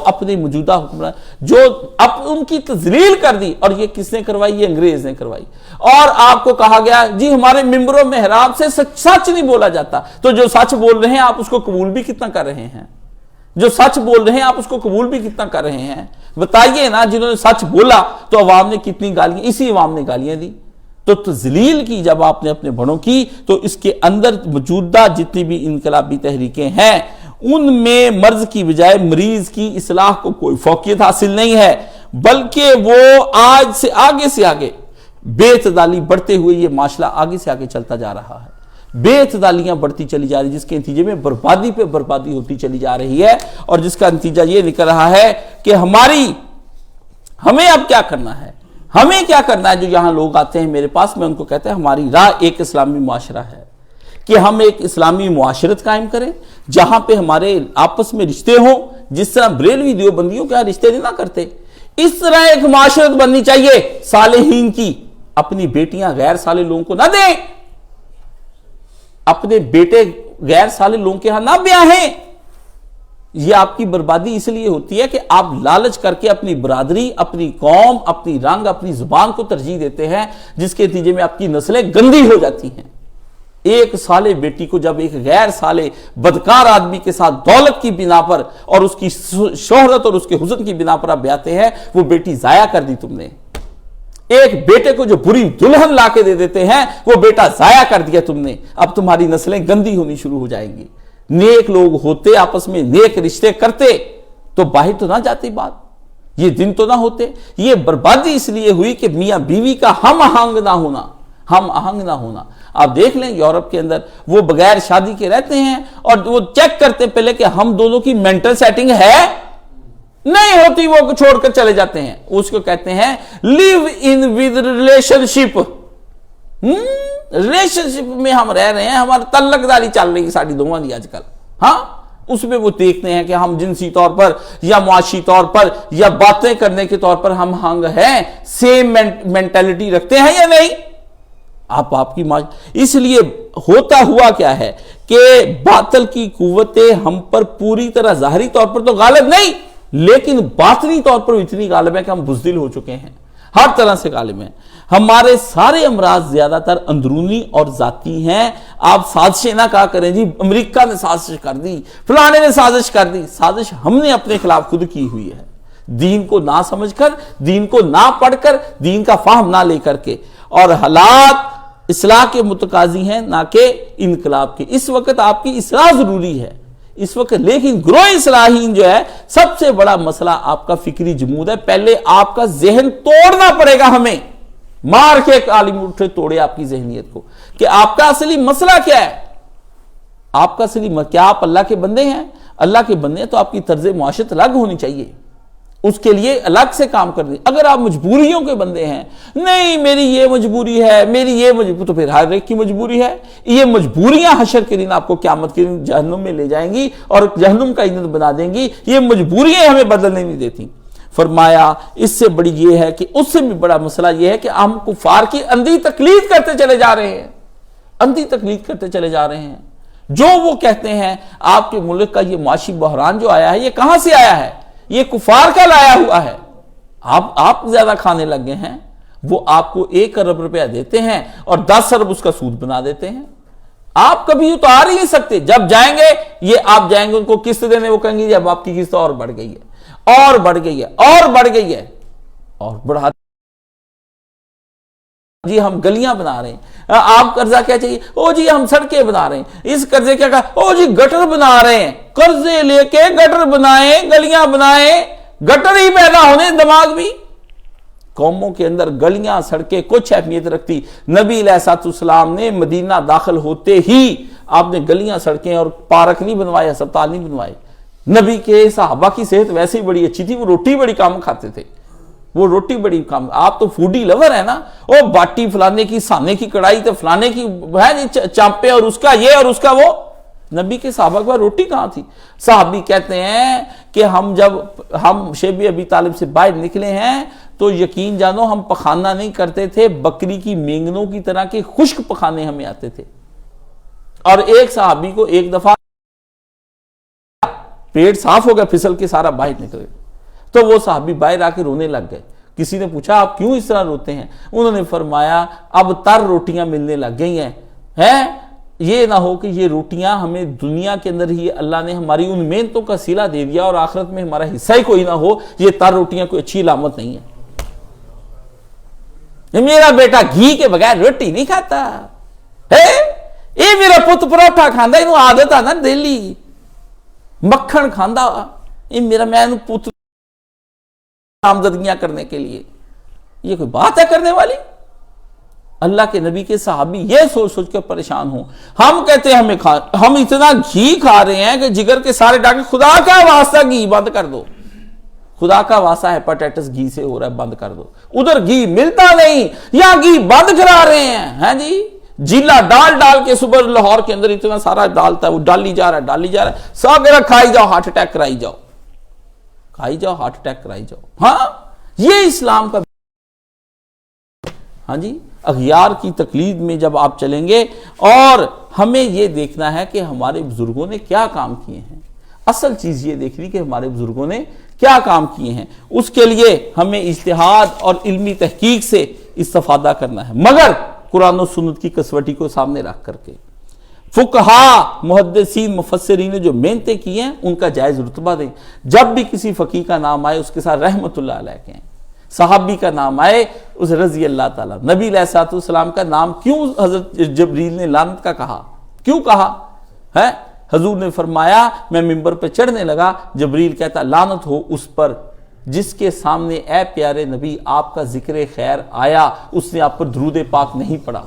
اپنے موجودہ حکمران, جو اب ان کی تذلیل کر دی. اور یہ کس نے کروائی؟ یہ انگریز نے کروائی. اور آپ کو کہا گیا جی ہمارے ممبر و محراب سے سچ نہیں بولا جاتا. تو جو سچ بول رہے ہیں آپ اس کو قبول بھی کتنا کر رہے ہیں؟ جو سچ بول رہے ہیں آپ اس کو قبول بھی کتنا کر رہے ہیں؟ بتائیے نا. جنہوں نے سچ بولا تو عوام نے کتنی گالیاں, اسی عوام نے گالیاں دی. تو تذلیل کی جب آپ نے اپنے بڑوں کی, تو اس کے اندر موجودہ جتنی بھی انقلابی تحریکیں ہیں ان میں مرض کی بجائے مریض کی اصلاح کو کوئی فوقیت حاصل نہیں ہے, بلکہ وہ آج سے آگے بے اعتدالی بڑھتے ہوئے یہ معاشرہ آگے سے آگے چلتا جا رہا ہے. بے اعتدالیاں بڑھتی چلی جا رہی, جس کے نتیجے میں بربادی پہ بربادی ہوتی چلی جا رہی ہے. اور جس کا نتیجہ یہ نکل رہا ہے کہ ہمیں اب کیا کرنا ہے, جو یہاں لوگ آتے ہیں میرے پاس, میں ان کو کہتا ہے ہماری راہ ایک اسلامی معاشرہ ہے. کہ ہم ایک اسلامی معاشرت قائم کریں جہاں پہ ہمارے آپس میں رشتے ہوں، جس طرح بریلوی دیوبندیوں کے رشتے نہیں نہ کرتے، اس طرح ایک معاشرت بننی چاہیے صالحین کی۔ اپنی بیٹیاں غیر صالح لوگوں کو نہ دیں، اپنے بیٹے غیر صالح لوگوں کے ہاں نہ بیاہیں۔ یہ آپ کی بربادی اس لیے ہوتی ہے کہ آپ لالچ کر کے اپنی برادری، اپنی قوم، اپنی رنگ، اپنی زبان کو ترجیح دیتے ہیں، جس کے نتیجے میں آپ کی نسلیں گندی ہو جاتی ہیں۔ ایک صالح بیٹی کو جب ایک غیر صالح بدکار آدمی کے ساتھ دولت کی بنا پر اور اس کی شہرت اور اس کے حسن کی بنا پر آپ بیاتے ہیں، وہ بیٹی ضائع کر دی تم نے۔ ایک بیٹے کو جو بری دلہن لا کے دے دیتے ہیں، وہ بیٹا ضائع کر دیا تم نے۔ اب تمہاری نسلیں گندی ہونی شروع ہو جائیں گی۔ نیک لوگ ہوتے، آپس میں نیک رشتے کرتے تو باہر تو نہ جاتی بات، یہ دن تو نہ ہوتے۔ یہ بربادی اس لیے ہوئی کہ میاں بیوی کا ہم آہنگ نہ ہونا۔ آپ دیکھ لیں یورپ کے اندر وہ بغیر شادی کے رہتے ہیں اور وہ چیک کرتے پہلے کہ ہم دونوں کی مینٹل سیٹنگ ہے، نہیں ہوتی وہ چھوڑ کر چلے جاتے ہیں۔ اس کو کہتے ہیں live in with relationship. Relationship میں ہم رہ رہے ہیں، ہماری تعلق داری چل رہی ہے ساری دونوں دی آج کل۔ ہاں، اس میں وہ دیکھتے ہیں کہ ہم جنسی طور پر یا معاشی طور پر یا باتیں کرنے کے طور پر ہم ہنگ ہیں، سیم مینٹیلٹی رکھتے ہیں یا نہیں۔ آپ کی اس لیے ہوتا ہوا کیا ہے کہ باطل کی قوتیں ہم پر پوری طرح ظاہری طور پر تو غالب نہیں، لیکن باطنی طور پر اتنی غالب ہے کہ ہم بزدل ہو چکے ہیں، ہر طرح سے غالب ہیں۔ ہمارے سارے امراض زیادہ تر اندرونی اور ذاتی ہیں۔ آپ سازشیں نہ کہا کریں جی امریکہ نے سازش کر دی، فلانے نے سازش کر دی۔ سازش ہم نے اپنے خلاف خود کی ہوئی ہے، دین کو نہ سمجھ کر، دین کو نہ پڑھ کر، دین کا فہم نہ لے کر کے۔ اور حالات اصلاح کے متقاضی ہیں نہ کہ انقلاب کے۔ اس وقت آپ کی اصلاح ضروری ہے اس وقت، لیکن گروہ اصلاحین جو ہے سب سے بڑا مسئلہ آپ کا فکری جمود ہے۔ پہلے آپ کا ذہن توڑنا پڑے گا، ہمیں مار کے ایک عالم اٹھے توڑے آپ کی ذہنیت کو کہ آپ کا اصلی مسئلہ کیا ہے۔ آپ کا اصلی کیا آپ اللہ کے بندے ہیں؟ اللہ کے بندے ہیں تو آپ کی طرز معاشرت الگ ہونی چاہیے، اس کے لیے الگ سے کام کرنے۔ اگر آپ مجبوریوں کے بندے ہیں، نہیں میری یہ مجبوری ہے، میری یہ مجبوری، تو پھر ہر ایک کی مجبوری ہے۔ یہ مجبوریاں حشر کے دن آپ کو قیامت کے دن جہنم میں لے جائیں گی اور جہنم کا ایندھن بنا دیں گی۔ یہ مجبوریاں ہمیں بدلنے نہیں دیتی۔ فرمایا اس سے بڑی یہ ہے کہ اس سے بھی بڑا مسئلہ یہ ہے کہ ہم کفار کی اندھی تقلید کرتے چلے جا رہے ہیں، اندھی تقلید کرتے چلے جا رہے ہیں۔ جو وہ کہتے ہیں آپ کے ملک کا یہ معاشی بحران جو آیا ہے، یہ کہاں سے آیا ہے؟ یہ کفار کا لایا ہوا ہے۔ آپ زیادہ کھانے لگ گئے ہیں، وہ آپ کو 1 ارب روپیہ دیتے ہیں اور 10 ارب اس کا سود بنا دیتے ہیں۔ آپ کبھی اتار ہی نہیں سکتے۔ جب جائیں گے، یہ آپ جائیں گے ان کو قسط دینے، وہ کہیں گے جب آپ کی قسط اور بڑھ گئی ہے، اور بڑھ گئی ہے، اور بڑھ گئی ہے، اور بڑھا جی ہم گلیاں بنا رہے ہیں۔ آپ قرضہ کیا چاہیے؟ او جی ہم سڑکیں بنا رہے ہیں۔ اس قرضے کیا کہا؟ او جی گٹر بنا رہے ہیں۔ قرضے لے کے گٹر بنائیں، گلیاں بنائیں، گٹر ہی پیدا ہونے دماغ بھی۔ قوموں کے اندر گلیاں سڑکیں کچھ اہمیت رکھتی۔ نبی علیہ السلام نے مدینہ داخل ہوتے ہی آپ نے گلیاں سڑکیں اور پارک نہیں بنوائے، ہسپتال نہیں بنوائے۔ نبی کے صحابہ کی صحت ویسے ہی بڑی اچھی تھی، وہ روٹی بڑی کم کھاتے تھے، وہ روٹی بڑی کم۔ آپ تو فوڈی لور ہے نا، وہ باٹی فلانے کی، سانے کی کڑائی تو فلانے کی ہے چانپے، اور اس کا یہ اور اس کا وہ۔ نبی کے صحابہ کے پاس روٹی کہاں تھی؟ صحابی کہتے ہیں کہ جب ہم شیب ابی طالب سے باہر نکلے ہیں تو یقین جانو ہم پخانہ نہیں کرتے تھے، بکری کی مینگنوں کی طرح کے خشک پخانے ہمیں آتے تھے۔ اور ایک صحابی کو ایک دفعہ پیٹ صاف ہو گیا، پھسل کے سارا باہر نکل گیا، تو وہ صحابی باہر آ کے رونے لگ گئے۔ کسی نے پوچھا آپ کیوں اس طرح روتے ہیں؟ انہوں نے فرمایا اب تر روٹیاں ملنے لگ گئی ہیں، یہ نہ ہو کہ یہ روٹیاں ہمیں دنیا کے اندر ہی اللہ نے ہماری ان محنتوں کا صلہ دے دیا اور آخرت میں ہمارا حصہ ہی کوئی نہ ہو۔ یہ تر روٹیاں کوئی اچھی علامت نہیں ہے۔ میرا بیٹا گھی کے بغیر روٹی نہیں کھاتا ہے، یہ میرا پت پروٹھا کھاندا، انہوں عادت ہے نا ڈیلی مکھن کھاندا، یہ میرا میں پت آمدنیاں کرنے کے لیے، یہ کوئی بات ہے کرنے والی؟ اللہ کے نبی کے صحابی یہ سوچ سوچ کر پریشان ہوں۔ ہم کہتے ہیں ہم اتنا گھی کھا رہے ہیں کہ جگر کے سارے ڈاکٹر خدا کا واسطہ گھی بند کر دو، خدا کا واسطہ ہیپاٹائٹس گھی سے ہو رہا ہے، بند کر دو۔ ادھر گھی ملتا نہیں، یہاں گھی بند کرا رہے ہیں، ہاں جی جیلا ڈال کے صبح لاہور کے اندر اتنا سارا ڈالتا ہے، وہ ڈالی جا رہا ہے، سب میرا کھائی جاؤ، ہارٹ اٹیک کرائی جاؤ، ہارٹ اٹیک کرائی جاؤ۔ ہاں یہ اسلام کا، ہاں جی، اغیار کی تقلید میں جب آپ چلیں گے، اور ہمیں یہ دیکھنا ہے کہ ہمارے بزرگوں نے کیا کام کیے ہیں، اصل چیز یہ دیکھنی کہ ہمارے بزرگوں نے کیا کام کیے ہیں، اس کے لیے ہمیں اجتہاد اور علمی تحقیق سے استفادہ کرنا ہے، مگر قرآن و سنت کی کسوٹی کو سامنے رکھ کر کے۔ فقہا، محدثین، مفسرین نے جو محنتیں کی ہیں ان کا جائز رتبہ دیں۔ جب بھی کسی فقیہ کا نام آئے اس کے ساتھ رحمت اللہ علیہ کہیں، صحابی کا نام آئے اس رضی اللہ تعالیٰ، نبی علیہ السلام کا نام کیوں حضرت جبریل نے لعنت کا کہا، کیوں کہا ہے؟ حضور نے فرمایا میں منبر پہ چڑھنے لگا، جبریل کہتا لعنت ہو اس پر جس کے سامنے اے پیارے نبی آپ کا ذکر خیر آیا، اس نے آپ پر درود پاک نہیں پڑھا،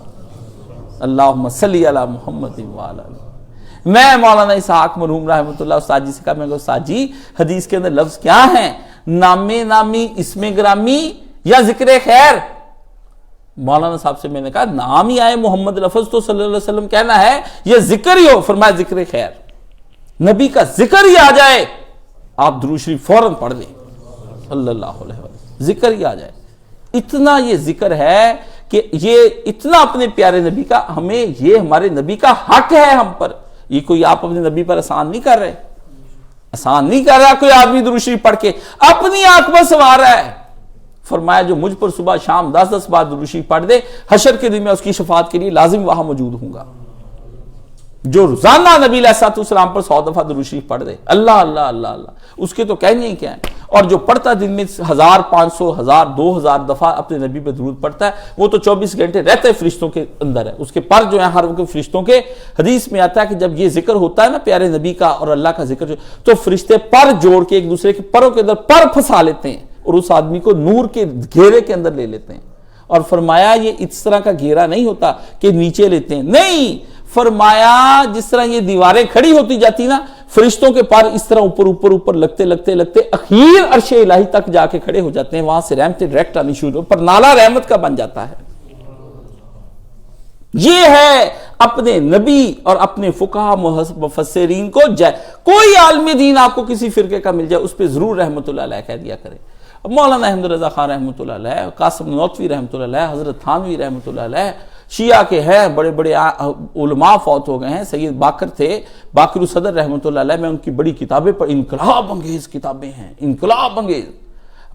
اللہم صلی علی محمد وعلی آلہ۔ میں مولانا اسحاق مرحوم رحمۃ اللہ استاد جی سے کہا، میں کہا استاد جی حدیث کے اندر لفظ کیا ہیں، نام نامی، اسم گرامی یا ذکر خیر؟ مولانا صاحب سے میں نے کہا نام ہی آئے محمد لفظ تو صلی اللہ علیہ وسلم کہنا ہے، یہ ذکر ہی ہو، فرمایا ذکر خیر، نبی کا ذکر ہی آ جائے آپ درود شریف فوراً پڑھ دیں صلی اللہ علیہ وسلم، ذکر ہی آ جائے۔ اتنا یہ ذکر ہے کہ یہ اتنا اپنے پیارے نبی کا، ہمیں یہ ہمارے نبی کا حق ہے ہم پر، یہ کوئی آپ اپنے نبی پر احسان نہیں کر رہے، احسان نہیں کر رہا کوئی آدمی درود شریف پڑھ کے، اپنی آنکھ پر سوار ہے۔ فرمایا جو مجھ پر صبح شام 10 بار درود شریف پڑھ دے، حشر کے دن میں اس کی شفاعت کے لیے لازم وہاں موجود ہوں گا۔ جو روزانہ نبی علیہ السلام پر 100 دفعہ درود شریف پڑھ دے، اللہ اللہ اللہ اللہ، اس کے تو کہنے ہی کیا ہے، اور جو پڑھتا دن میں 1000 500 1000 2000 دفعہ اپنے نبی پہ درود پڑھتا ہے، وہ تو 24 گھنٹے رہتے فرشتوں کے اندر ہے، اس کے پر جو ہے ہر وقت فرشتوں کے، حدیث میں آتا ہے کہ جب یہ ذکر ہوتا ہے نا پیارے نبی کا اور اللہ کا ذکر، تو فرشتے پر جوڑ کے ایک دوسرے کے پروں کے اندر پر پھنسا لیتے ہیں اور اس آدمی کو نور کے گھیرے کے اندر لے لیتے ہیں۔ اور فرمایا یہ اس طرح کا گھیرا نہیں ہوتا کہ نیچے لیتے ہیں، نہیں، فرمایا جس طرح یہ دیواریں کھڑی ہوتی جاتی نا، فرشتوں کے پر اس طرح اوپر لگتے اخیر عرش الہی تک جا کے کھڑے ہو جاتے ہیں، وہاں سے رحمتیں ڈائریکٹ آنی شروع پر نالا رحمت کا بن جاتا ہے۔ یہ ہے اپنے نبی اور اپنے فقہا مفسرین کو کوئی عالم دین آپ کو کسی فرقے کا مل جائے اس پہ ضرور رحمت اللہ علیہ کہہ دیا کرے۔ مولانا احمد رضا خان رحمۃ اللہ علیہ، قاسم نوتوی رحمۃ اللہ علیہ، حضرت تھانوی رحمۃ اللہ علیہ، شیعہ کے ہیں بڑے بڑے علماء فوت ہو گئے ہیں، سید باقر تھے، باقر صدر رحمۃ اللہ علیہ، میں ان کی بڑی کتابیں پر انقلاب انگیز کتابیں ہیں، انقلاب انگیز۔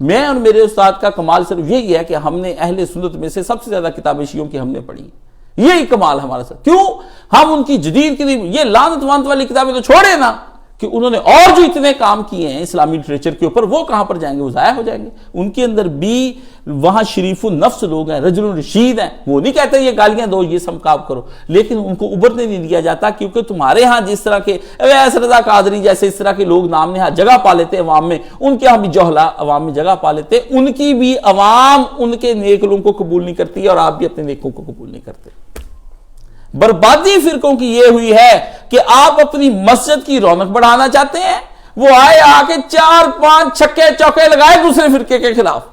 میں اور میرے استاد کا کمال صرف یہی ہے کہ ہم نے اہل سنت میں سے سب سے زیادہ کتابیں شیعوں کی ہم نے پڑھی، یہی کمال ہمارا ساتھ۔ کیوں؟ ہم ان کی جدید کی یہ لعنت وانت والی کتابیں تو چھوڑے نا، کہ انہوں نے اور جو اتنے کام کیے ہیں اسلامی لٹریچر کے اوپر، وہ کہاں پر جائیں گے، وہ ضائع ہو جائیں گے۔ ان کے اندر بھی وہاں شریف النفس لوگ ہیں، رجل رشید ہیں، وہ نہیں کہتے یہ گالیاں دو، یہ سب کام کرو، لیکن ان کو ابھرنے نہیں دیا جاتا، کیونکہ تمہارے ہاں جس طرح کے ویس رضا قادری جیسے اس طرح کے لوگ نام نہاد جگہ پا لیتے ہیں عوام میں، ان کے ہاں بھی جوہلا عوام میں جگہ پا لیتے، ان کی بھی عوام ان کے نیک لوگوں کو قبول نہیں کرتی، اور آپ بھی اپنے نیکوں کو قبول نہیں کرتے۔ بربادی فرقوں کی یہ ہوئی ہے کہ آپ اپنی مسجد کی رونق بڑھانا چاہتے ہیں، وہ آئے آ کے 4-5 چھکے چوکے لگائے دوسرے فرقے کے خلاف،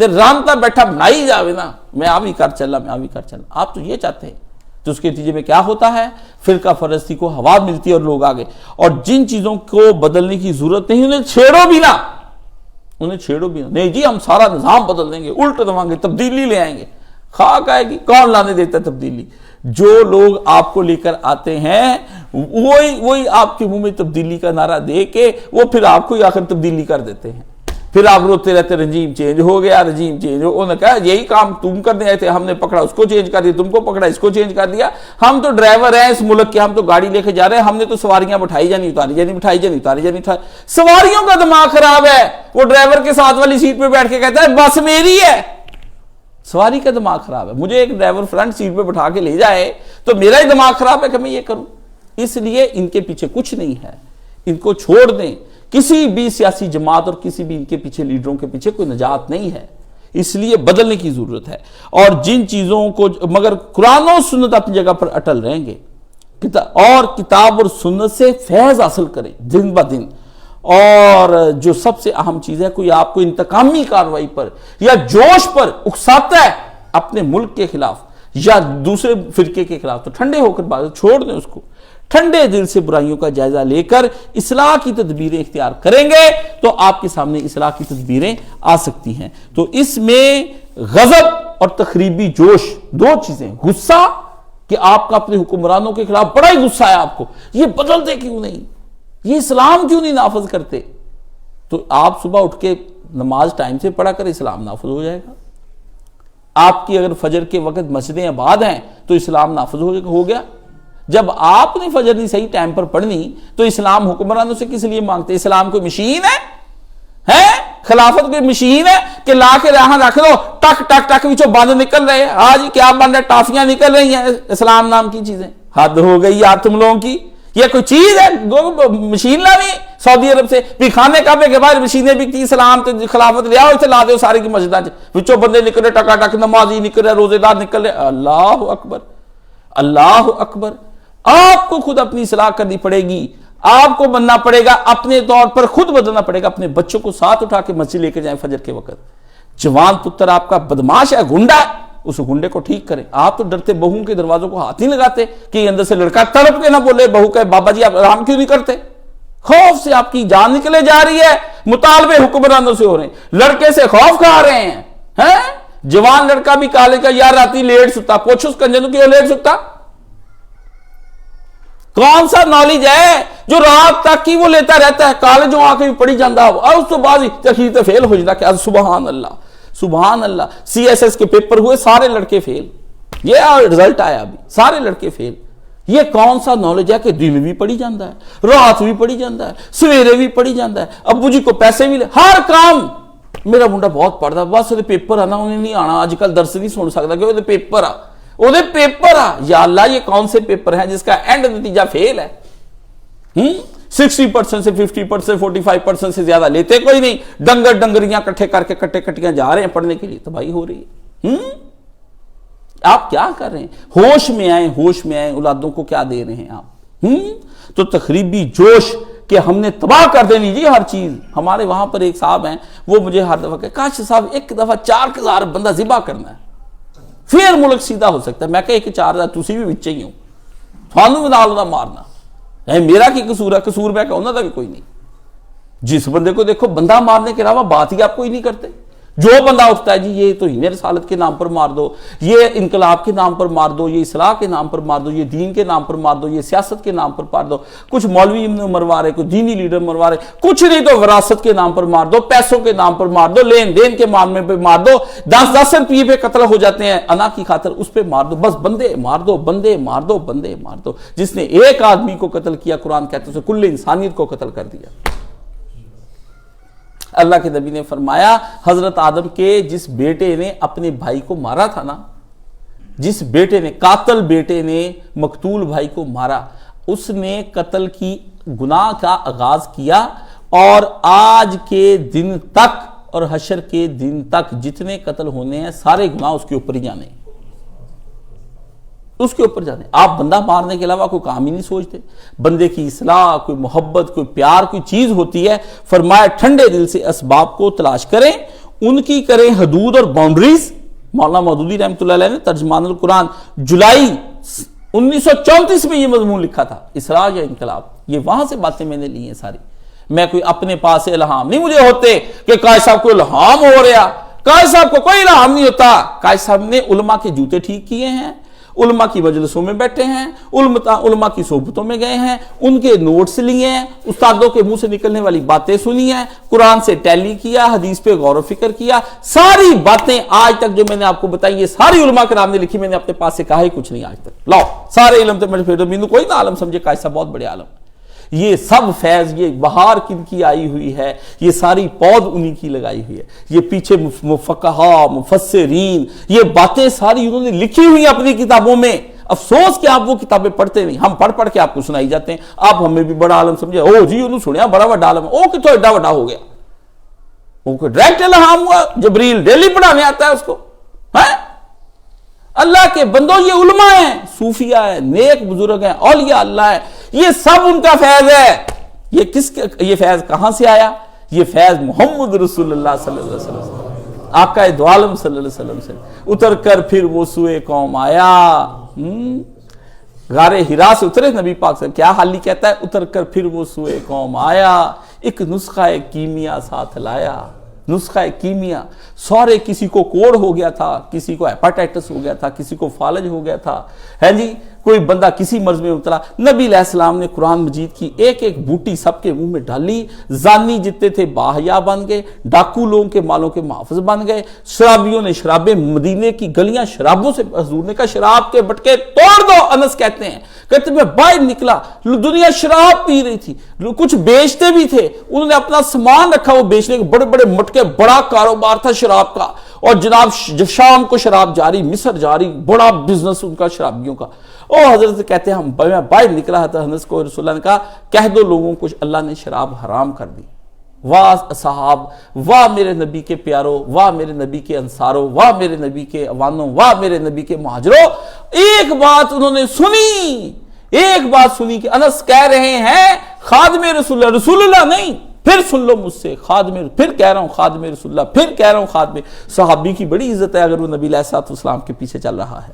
رامتا بیٹھا بنائی جاوے نا، میں آوی کر چلا، میں آوی کر چلا، آپ تو یہ چاہتے ہیں۔ تو اس کے نتیجے میں کیا ہوتا ہے، فرقہ پرستی کو ہوا ملتی ہے اور لوگ آگے، اور جن چیزوں کو بدلنے کی ضرورت نہیں انہیں چھیڑو بھی نہ، نہیں جی ہم سارا نظام بدل دیں گے، الٹ دیں گے، تبدیلی لے آئیں گے۔ خاک آئے گی، کون لانے دیتا ہے تبدیلی؟ جو لوگ آپ کو لے کر آتے ہیں وہی آپ کے منہ میں تبدیلی کا نعرہ دے کے وہ پھر آپ کو آخر تبدیلی کر دیتے ہیں، پھر آپ روتے رہتے رجیم چینج ہو گیا، رجیم چینج ہو، انہوں نے کہا یہی کام تم کرنے آئے تھے، ہم نے پکڑا اس کو چینج کر دیا، تم کو پکڑا اس کو چینج کر دیا، ہم تو ڈرائیور ہیں اس ملک کے، ہم تو گاڑی لے کے جا رہے ہیں، ہم نے تو سواریاں بٹھائی جانی اتاری جانی، بٹھائی جانی اتاری جانی، سواریوں کا دماغ خراب ہے، وہ ڈرائیور کے ساتھ والی سیٹ پہ بیٹھ کے کہتا ہے بس میری ہے، سواری کا دماغ خراب ہے، مجھے ایک ڈرائیور فرنٹ سیٹ پہ بٹھا کے لے جائے تو میرا ہی دماغ خراب ہے کہ میں یہ کروں۔ اس لیے ان کے پیچھے کچھ نہیں ہے، ان کو چھوڑ دیں، کسی بھی سیاسی جماعت اور کسی بھی ان کے پیچھے لیڈروں کے پیچھے کوئی نجات نہیں ہے، اس لیے بدلنے کی ضرورت ہے۔ اور جن چیزوں کو مگر قرآن و سنت اپنی جگہ پر اٹل رہیں گے، اور کتاب اور سنت سے فیض حاصل کریں دن بہ دن، اور جو سب سے اہم چیز ہے، کوئی آپ کو انتقامی کارروائی پر یا جوش پر اکساتا ہے اپنے ملک کے خلاف، یا دوسرے فرقے کے خلاف، تو ٹھنڈے ہو کر بات چھوڑ دیں اس کو، ٹھنڈے دل سے برائیوں کا جائزہ لے کر اصلاح کی تدبیریں اختیار کریں گے تو آپ کے سامنے اصلاح کی تدبیریں آ سکتی ہیں۔ تو اس میں غضب اور تخریبی جوش دو چیزیں، غصہ کہ آپ کا اپنے حکمرانوں کے خلاف بڑا ہی غصہ ہے آپ کو، یہ بدلتے کیوں نہیں، یہ اسلام کیوں نہیں نافذ کرتے، تو آپ صبح اٹھ کے نماز ٹائم سے پڑھا کر اسلام نافذ ہو جائے گا۔ آپ کی اگر فجر کے وقت مسجدیں آباد ہیں تو اسلام نافذ ہو گیا۔ جب آپ نے فجر نہیں صحیح ٹائم پر پڑھنی تو اسلام حکمرانوں سے کس لیے مانگتے؟ اسلام کوئی مشین ہے؟ خلافت کوئی مشین ہے کہ لا کے یہاں رکھ دو، ٹک ٹک ٹک وچوں بند نکل رہے ہیں، ہاں جی کیا بند ہے، ٹافیاں نکل رہی ہیں اسلام نام کی چیزیں، حد ہو گئی یار تم لوگوں کی، یہ کوئی چیز ہے مشین لاوی سعودی عرب سے بھی کھانے کعبے کے باہر مشینیں بکتی، اسلام تے خلافت لیا اتنے لا دو سارے کی مسجداں وچوں بندے نکل رہے، ٹکا ٹک نمازی نکل رہے، روزے دار نکل رہے، اللہ اکبر اللہ اکبر۔ آپ کو خود اپنی اصلاح کرنی پڑے گی، آپ کو بننا پڑے گا، اپنے طور پر خود بدلنا پڑے گا، اپنے بچوں کو ساتھ اٹھا کے مسجد لے کے جائیں فجر کے وقت۔ جوان پتر آپ کا بدماش ہے، گنڈا ہے، اس گنڈے کو ٹھیک کریں۔ آپ تو ڈرتے بہو کے دروازوں کو ہاتھ نہیں لگاتے کہ اندر سے لڑکا تڑپ کے نہ بولے، بہو کہ بابا جی آپ آرام کیوں نہیں کرتے؟ خوف سے آپ کی جان نکلے جا رہی ہے، مطالبے حکمرانوں سے ہو رہے ہیں، لڑکے سے خوف کھا رہے ہیں۔ جوان لڑکا بھی کالے کا یار راتی لیٹ سکتا، پوچھو اس کنجر کیوں لیٹ سکتا؟ کون سا نالج ہے جو رات تک کی وہ لیتا رہتا ہے، کالجوں آ کے بھی پڑھی جاندہ اور اس تو بعد تخیر تے فیل ہو جاتا کہ سبحان اللہ سبحان اللہ۔ سی ایس ایس کے پیپر ہوئے، سارے لڑکے فیل، یہ رزلٹ آیا ابھی، سارے لڑکے فیل۔ یہ کون سا نالج ہے کہ دن بھی پڑھی جاندہ ہے، رات بھی پڑھی جاندہ ہے، سویرے بھی پڑھی جاندہ ہے، ابو جی کو پیسے بھی لے، ہر کام۔ میرا منڈا بہت پڑھتا، بس وہ پیپر آنا انہیں نہیں آنا، آج کل درس نہیں سن سکتا کہ وہ پیپر آ، وہ پیپر آ۔ یا اللہ یہ کون سے پیپر ہیں جس کا اینڈ نتیجہ فیل ہے؟ 60% سے 50%، 45% سے زیادہ لیتے کوئی نہیں، ڈنگر ڈنگریاں کٹھے کر کے کٹے کٹیاں جا رہے ہیں پڑھنے کے لیے، تباہی ہو رہی ہے۔ آپ کیا کر رہے ہیں؟ ہوش میں آئیں، ہوش میں آئیں، اولادوں کو کیا دے رہے ہیں آپ؟ تو تخریبی جوش کہ ہم نے تباہ کر دینی جی ہر چیز۔ ہمارے وہاں پر ایک صاحب ہیں، وہ مجھے ہر دفعہ کہ کاش صاحب ایک دفعہ 4000 بندہ ذبح کرنا ہے، پھر ملک سیدھا ہو سکتا ہے۔ میں کہا کہ 4000 تسی بھی بچے ہی ہوں، تھانوں بھی نال نہ مارنا، میرا کی قصور ہے؟ قصور میں کہوں نہ بھی کوئی نہیں۔ جس بندے کو دیکھو بندہ مارنے کے علاوہ بات ہی آپ کوئی نہیں کرتے۔ جو بندہ اٹھتا ہے جی یہ تو ہی رسالت کے نام پر مار دو، یہ انقلاب کے نام پر مار دو، یہ اصلاح کے نام پر مار دو، یہ دین کے نام پر مار دو، یہ سیاست کے نام پر مار دو، کچھ مولوی مروا رہے، کچھ دینی لیڈر مروا رہے، کچھ نہیں تو وراثت کے نام پر مار دو، پیسوں کے نام پر مار دو، لین دین کے معاملے پہ مار دو، 10 روپیے پہ قتل ہو جاتے ہیں انا کی خاطر، اس پہ مار دو، بس بندے مار دو، بندے مار دو، بندے مار دو۔ جس نے ایک آدمی کو قتل کیا قرآن کہتے ہیں کل انسانیت کو قتل کر دیا۔ اللہ کے نبی نے فرمایا حضرت آدم کے جس بیٹے نے اپنے بھائی کو مارا تھا نا، جس بیٹے نے قاتل بیٹے نے مقتول بھائی کو مارا، اس نے قتل کی گناہ کا آغاز کیا، اور آج کے دن تک اور حشر کے دن تک جتنے قتل ہونے ہیں سارے گناہ اس کے اوپر ہی جانے ہیں، اس کے اوپر جانے۔ آپ بندہ مارنے کے علاوہ کوئی کام ہی نہیں سوچتے۔ بندے کی اصلاح، کوئی محبت، کوئی پیار، کوئی چیز ہوتی ہے، فرمایا ٹھنڈے دل سے اسباب کو تلاش کریں، ان کی کریں حدود اور باؤنڈریز۔ مولانا مودودی رحمۃ اللہ علیہ نے ترجمان القرآن جولائی 1934 میں یہ مضمون لکھا تھا، اصلاح یا انقلاب۔ یہ وہاں سے باتیں میں نے لی ہیں ساری، میں کوئی اپنے پاس سے الہام نہیں مجھے ہوتے کہ قائد صاحب کو الہام ہو رہا، قائد صاحب کو کوئی الہام نہیں ہوتا۔ قائد صاحب نے علماء کے جوتے ٹھیک کیے ہیں، علماء کی مجلسوں میں بیٹھے ہیں، علماء کی صحبتوں میں گئے ہیں، ان کے نوٹس لیے ہیں، استادوں کے منہ سے نکلنے والی باتیں سنی ہیں، قرآن سے ٹیلی کیا، حدیث پہ غور و فکر کیا، ساری باتیں آج تک جو میں نے آپ کو بتائی یہ ساری علماء کرام نے لکھی، میں نے اپنے پاس سے کہا ہی کچھ نہیں آج تک۔ لاؤ سارے علم تو میں پھر مینوں کوئی نہ عالم سمجھے قائد صاحب بہت بڑے عالم، یہ سب فیض، یہ بہار کن کی آئی ہوئی ہے، یہ ساری پود انہی کی لگائی ہوئی ہے، یہ پیچھے مفقہا مفسرین یہ باتیں ساری انہوں نے لکھی ہوئی ہیں اپنی کتابوں میں۔ افسوس کہ آپ وہ کتابیں پڑھتے نہیں، ہم پڑھ پڑھ کے آپ کو سنائی جاتے ہیں، آپ ہمیں بھی بڑا عالم سمجھے، او جی انہوں سنیا بڑا بڑا عالم ہے، او کتوں ایڈا بڑا ہو گیا، وہ کوئی ڈائریکٹ الہام ہوا، جبریل ڈیلی پڑھانے آتا ہے اس کو؟ اللہ کے بندوں یہ علماء ہیں، صوفیاء ہیں، نیک بزرگ ہیں، اولیاء اللہ ہیں، یہ سب ان کا فیض ہے۔ یہ فیض کہاں سے آیا؟ یہ فیض محمد رسول اللہ صلی اللہ علیہ وسلم۔ آقا دو عالم صلی اللہ علیہ وسلم سے اتر کر پھر وہ سوئے قوم آیا. غار ہرا سے اترے نبی پاک سے, کیا حالی کہتا ہے, اتر کر پھر وہ سوئے قوم آیا, ایک نسخہ کیمیا ساتھ لایا. نسخہ کیمیا, سورے کسی کو کوڑ ہو گیا تھا, کسی کو ہیپاٹائٹس ہو گیا تھا, کسی کو فالج ہو گیا تھا, ہے جی, کوئی بندہ کسی مرض میں ابتلا. نبی علیہ السلام نے قرآن مجید کی ایک ایک بوٹی سب کے منہ میں ڈالی. زانی جتنے تھے باحیا بن گئے, ڈاکو لوگوں کے مالوں کے محافظ بن گئے, شرابیوں نے شرابیں, مدینے کی گلیاں شرابوں سے, حضور نے کہا شراب کے بٹکے توڑ دو. انس کہتے ہیں میں باہر نکلا, دنیا شراب پی رہی تھی, کچھ بیچتے بھی تھے, انہوں نے اپنا سامان رکھا وہ بیچنے کے, بڑے بڑے مٹکے, بڑا کاروبار تھا شراب کا, اور جناب شام کو شراب جاری, مصر جاری, بڑا بزنس ان کا شرابیوں کا. حضرت کہتے ہیں ہم باہر نکلا تھا, حضرت کو رسول اللہ نے کہا کہہ دو لوگوں کو اللہ نے شراب حرام کر دی. واہ صحاب, واہ میرے نبی کے پیاروں, واہ میرے نبی کے انصاروں, واہ میرے نبی کے اوانوں, واہ میرے نبی کے مہاجروں. ایک بات انہوں نے سنی, ایک بات سنی کہ انس کہہ رہے ہیں خادم رسول اللہ, رسول اللہ نہیں, پھر سن لو مجھ سے خادم, پھر کہہ رہا ہوں خادم رسول اللہ, پھر کہہ رہا ہوں خادم. صحابی کی بڑی عزت ہے اگر وہ نبی علیہ السلام کے پیچھے چل رہا ہے.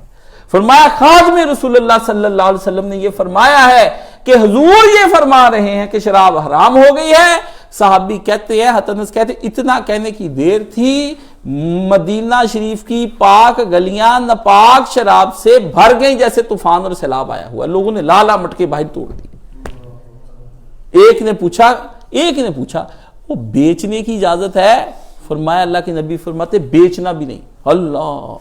فرمایا خادم رسول اللہ صلی اللہ علیہ وسلم نے یہ فرمایا ہے کہ حضور یہ فرما رہے ہیں کہ شراب حرام ہو گئی ہے. صحابی کہتے ہیں, حتنس کہتے ہیں, اتنا کہنے کی دیر تھی, مدینہ شریف کی پاک گلیاں ناپاک شراب سے بھر گئی جیسے طوفان اور سیلاب آیا ہوا. لوگوں نے لالا مٹکے باہر توڑ دی. ایک نے پوچھا وہ بیچنے کی اجازت ہے؟ فرمایا اللہ کے نبی فرماتے بیچنا بھی نہیں. اللہ.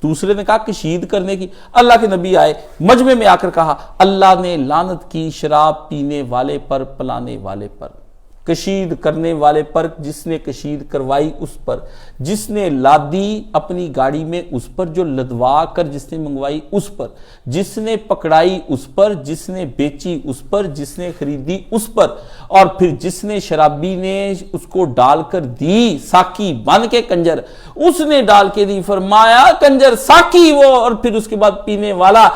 دوسرے نے کہا کشید کرنے کی. اللہ کے نبی آئے, مجمع میں آ کر کہا اللہ نے لعنت کی شراب پینے والے پر, پلانے والے پر, کشید کرنے والے پر, جس نے کشید کروائی اس پر, جس نے لادی اپنی گاڑی میں اس پر, جو لدوا کر جس نے منگوائی اس پر, جس نے پکڑائی اس پر, جس نے بیچی اس پر, جس نے خریدی اس پر, اور پھر جس نے شرابی نے اس کو ڈال کر دی ساکی بن کے کنجر, اس نے ڈال کے دی. فرمایا کنجر ساکی وہ, اور پھر اس کے بعد پینے والا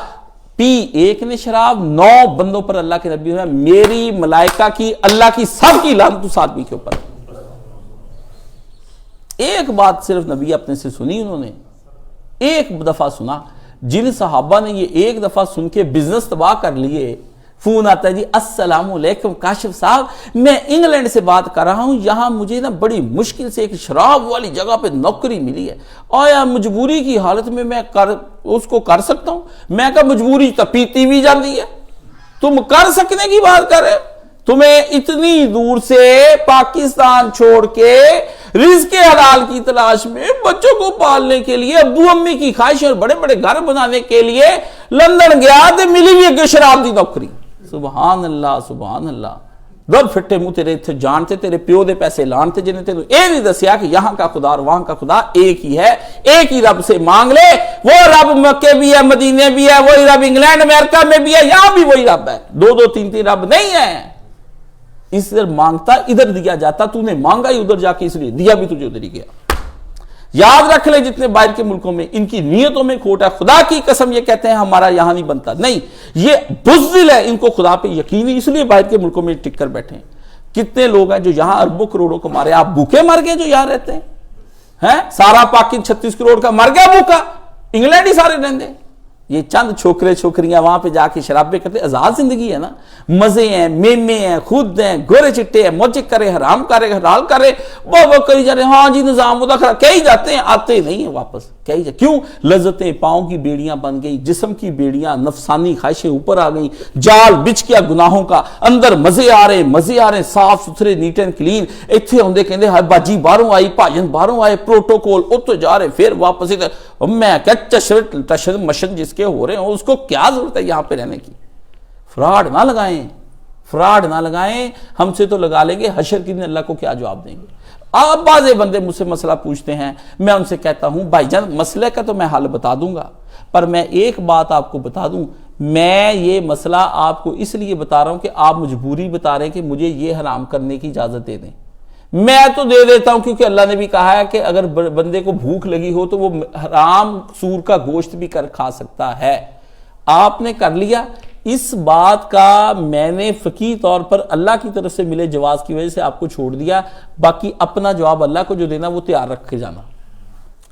پی. ایک نے شراب, 9 بندوں پر اللہ کے نبی, میری ملائکہ کی, اللہ کی, سب کی لعنت اس آدمی کے اوپر. ایک بات صرف نبی اپنے سے سنی, انہوں نے ایک دفعہ سنا. جن صحابہ نے یہ ایک دفعہ سن کے بزنس تباہ کر لیے, فون آتا ہے جی السلام علیکم کاشف صاحب, میں انگلینڈ سے بات کر رہا ہوں, یہاں مجھے نا بڑی مشکل سے ایک شراب والی جگہ پہ نوکری ملی ہے, آیا مجبوری کی حالت میں اس کو کر سکتا ہوں؟ میں کہا مجبوری تو پیتی بھی جاتی ہے, تم کر سکنے کی بات کر رہے, تمہیں اتنی دور سے پاکستان چھوڑ کے رزق حلال کی تلاش میں, بچوں کو پالنے کے لیے, ابو امی کی خواہش اور بڑے بڑے گھر بنانے کے لیے لندن گیا تو ملی بھی ہے شراب دی نوکری. سبحان اللہ سبحان اللہ. در پھٹے منہ تیرے تھے جانتے, تیرے پیو دے پیسے لانتے, جنہیں تینوں اے نہیں دسیا کہ یہاں کا خدا اور وہاں کا خدا ایک ہی ہے, ایک ہی رب سے مانگ لے. وہ رب مکے بھی ہے, مدینے بھی ہے, وہی رب انگلینڈ امریکہ میں بھی ہے, یہاں بھی وہی رب ہے, 2 3 رب نہیں ہے. اس ادھر مانگتا ادھر دیا جاتا, تو نے مانگا ہی ادھر جا کے, اس لیے دیا بھی تجھے ادھر ہی گیا. یاد رکھ لے جتنے باہر کے ملکوں میں ان کی نیتوں میں کھوٹ ہے. خدا کی قسم یہ کہتے ہیں ہمارا یہاں نہیں بنتا, نہیں, یہ بزدل ہے, ان کو خدا پہ یقین ہے, اس لیے باہر کے ملکوں میں ٹک کر بیٹھے ہیں. کتنے لوگ ہیں جو یہاں اربوں کروڑوں کو مارے, آپ بھوکے مر گئے جو یہاں رہتے ہیں, سارا پاکستان 36 کروڑ کا مر گیا بھوکا, انگلینڈ ہی سارے رہندے. یہ چند چھوکرے چھوکریاں وہاں پہ جا کے شرابیں کرتے, آزاد زندگی ہے نا, مزے ہیں, میمے ہیں, خود ہیں, گورے چٹے ہیں, موجے کرے, حرام کرے, حلال کرے, وہ کری جا رہے ہیں, ہاں جی نظام مداخلہ, کہیں جاتے ہیں, آتے نہیں ہیں واپس. کیوں؟ لذتیں پاؤں کی بیڑیاں بن گئی, جسم کی بیڑیاں, نفسانی خواہشیں اوپر آ گئیں, جال بچ گیا گناہوں کا, اندر مزے آ رہے ہیں, صاف ستھرے, نیٹ اینڈ کلین. اتنے ہوندے کہندے ہائے باجی باہروں آئی, بھاجن باہروں آئے, پروٹوکول اتو جا رہے, پھر واپس. میں کیا چشر مشن جس کے ہو رہے ہیں اس کو کیا ضرورت ہے یہاں پہ رہنے کی. فراڈ نہ لگائیں, ہم سے تو لگا لیں گے, حشر کے دن اللہ کو کیا جواب دیں گے. آپ بعض بندے مجھ سے مسئلہ پوچھتے ہیں, میں ان سے کہتا ہوں بھائی جان مسئلے کا تو میں حل بتا دوں گا, پر میں ایک بات آپ کو بتا دوں, میں یہ مسئلہ آپ کو اس لیے بتا رہا ہوں کہ آپ مجبوری بتا رہے ہیں کہ مجھے یہ حرام کرنے کی اجازت دے دیں. میں تو دے دیتا ہوں کیونکہ اللہ نے بھی کہا ہے کہ اگر بندے کو بھوک لگی ہو تو وہ حرام سور کا گوشت بھی کھا سکتا ہے. آپ نے کر لیا. اس بات کا میں نے فقہی طور پر اللہ کی طرف سے ملے جواز کی وجہ سے آپ کو چھوڑ دیا, باقی اپنا جواب اللہ کو جو دینا وہ تیار رکھ کے جانا.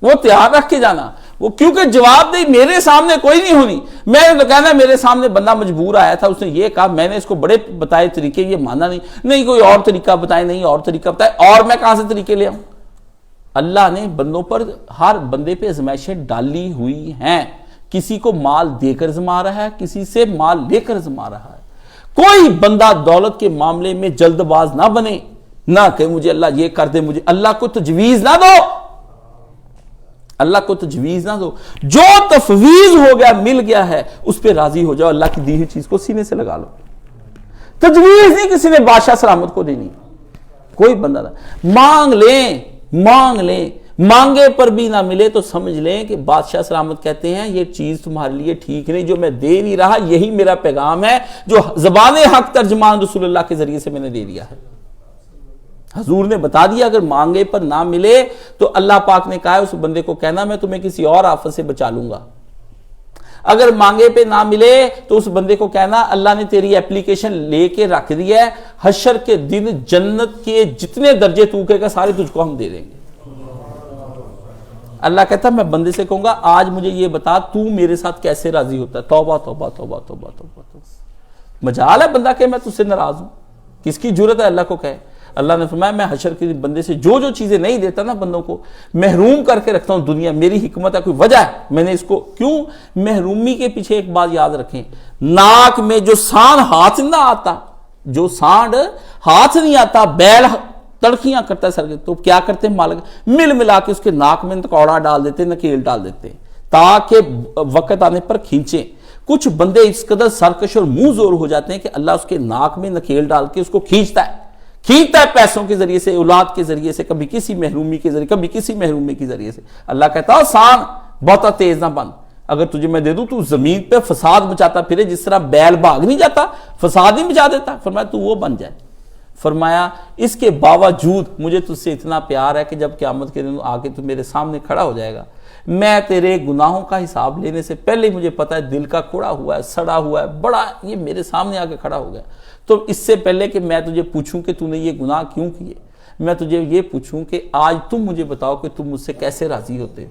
وہ تیار رکھ کے جانا، وہ کیونکہ جواب دہی میرے سامنے کوئی نہیں ہونی. میں نے تو کہنا میرے سامنے بندہ مجبور آیا تھا، اس نے یہ کہا، میں نے اس کو بڑے بتائے طریقے، یہ مانا نہیں کوئی اور طریقہ بتائے، نہیں اور طریقہ بتائے، اور میں کہاں سے طریقے لے آؤں؟ اللہ نے بندوں پر، ہر بندے پہ آزمائشیں ڈالی ہوئی ہیں. کسی کو مال دے کر آزما رہا ہے، کسی سے مال لے کر آزما رہا ہے. کوئی بندہ دولت کے معاملے میں جلد باز نہ بنے، نہ کہ مجھے اللہ یہ کر دے، مجھے اللہ کو تجویز نہ دو، اللہ کو تجویز نہ دو. جو تفویض ہو گیا، مل گیا ہے، اس پہ راضی ہو جاؤ. اللہ کی دی ہوئی چیز کو سینے سے لگا لو. تجویز نہیں کسی نے بادشاہ سلامت کو دینی، کوئی بندہ نہ. مانگ لیں، مانگے پر بھی نہ ملے تو سمجھ لیں کہ بادشاہ سلامت کہتے ہیں یہ چیز تمہارے لیے ٹھیک نہیں، جو میں دے نہیں رہا، یہی میرا پیغام ہے جو زبان حق ترجمان رسول اللہ کے ذریعے سے میں نے دے دیا ہے. حضور نے بتا دیا اگر مانگے پر نہ ملے تو اللہ پاک نے کہا ہے اس بندے کو کہنا میں تمہیں کسی اور آفت سے بچا لوں گا. اگر مانگے پہ نہ ملے تو اس بندے کو کہنا اللہ نے تیری اپلیکیشن لے کے رکھ دی ہے، حشر کے دن جنت کے جتنے درجے تو کہے گا سارے تجھ کو ہم دے دیں گے. اللہ کہتا میں بندے سے کہوں گا آج مجھے یہ بتا تو میرے ساتھ کیسے راضی ہوتا ہے. توبہ توبہ توبہ توبہ توبہ. مجال ہے بندہ کہ میں تجھ سے ناراض ہوں، کس کی جرت ہے اللہ کو کہے. اللہ نے فرمایا میں حشر کے بندے سے جو چیزیں نہیں دیتا نا بندوں کو محروم کر کے رکھتا ہوں. دنیا میری حکمت ہے، کوئی وجہ ہے میں نے اس کو کیوں محرومی کے پیچھے ایک بات یاد رکھیں. ناک میں جو سانڈ ہاتھ نہ آتا، جو سانڈ ہاتھ نہیں آتا، بیل تڑکیاں کرتا ہے سر کے، تو کیا کرتے ہیں مالک مل ملا کے اس کے ناک میں کوڑا ڈال دیتے، نکیل ڈال دیتے تاکہ وقت آنے پر کھینچیں. کچھ بندے اس قدر سرکش اور منہ زور ہو جاتے ہیں کہ اللہ اس کے ناک میں نکیل ڈال کے اس کو کھینچتا ہے پیسوں کے ذریعے سے، اولاد کے ذریعے سے، کبھی کسی محرومی کے ذریعے، کبھی کسی محرومی کے ذریعے سے. اللہ کہتا ہے سان بہت تیز نہ بن، اگر تجھے میں دے دوں تو زمین پہ فساد مچاتا پھرے، جس طرح بیل بھاگ نہیں جاتا فساد نہیں مچا دیتا. فرمایا تو وہ بن جائے. فرمایا اس کے باوجود مجھے تجھ سے اتنا پیار ہے کہ جب قیامت کے دن آ کے تو میرے سامنے کھڑا ہو جائے گا، میں تیرے گناہوں کا حساب لینے سے پہلے مجھے پتا ہے دل کا کوڑا ہوا ہے، سڑا ہوا ہے، بڑا یہ میرے سامنے آ کے کھڑا ہو گیا. تو اس سے پہلے کہ میں تجھے پوچھوں کہ تو نے یہ گناہ کیوں کیے، میں تجھے یہ پوچھوں کہ آج تم مجھے بتاؤ کہ تم مجھ سے کیسے راضی ہوتے.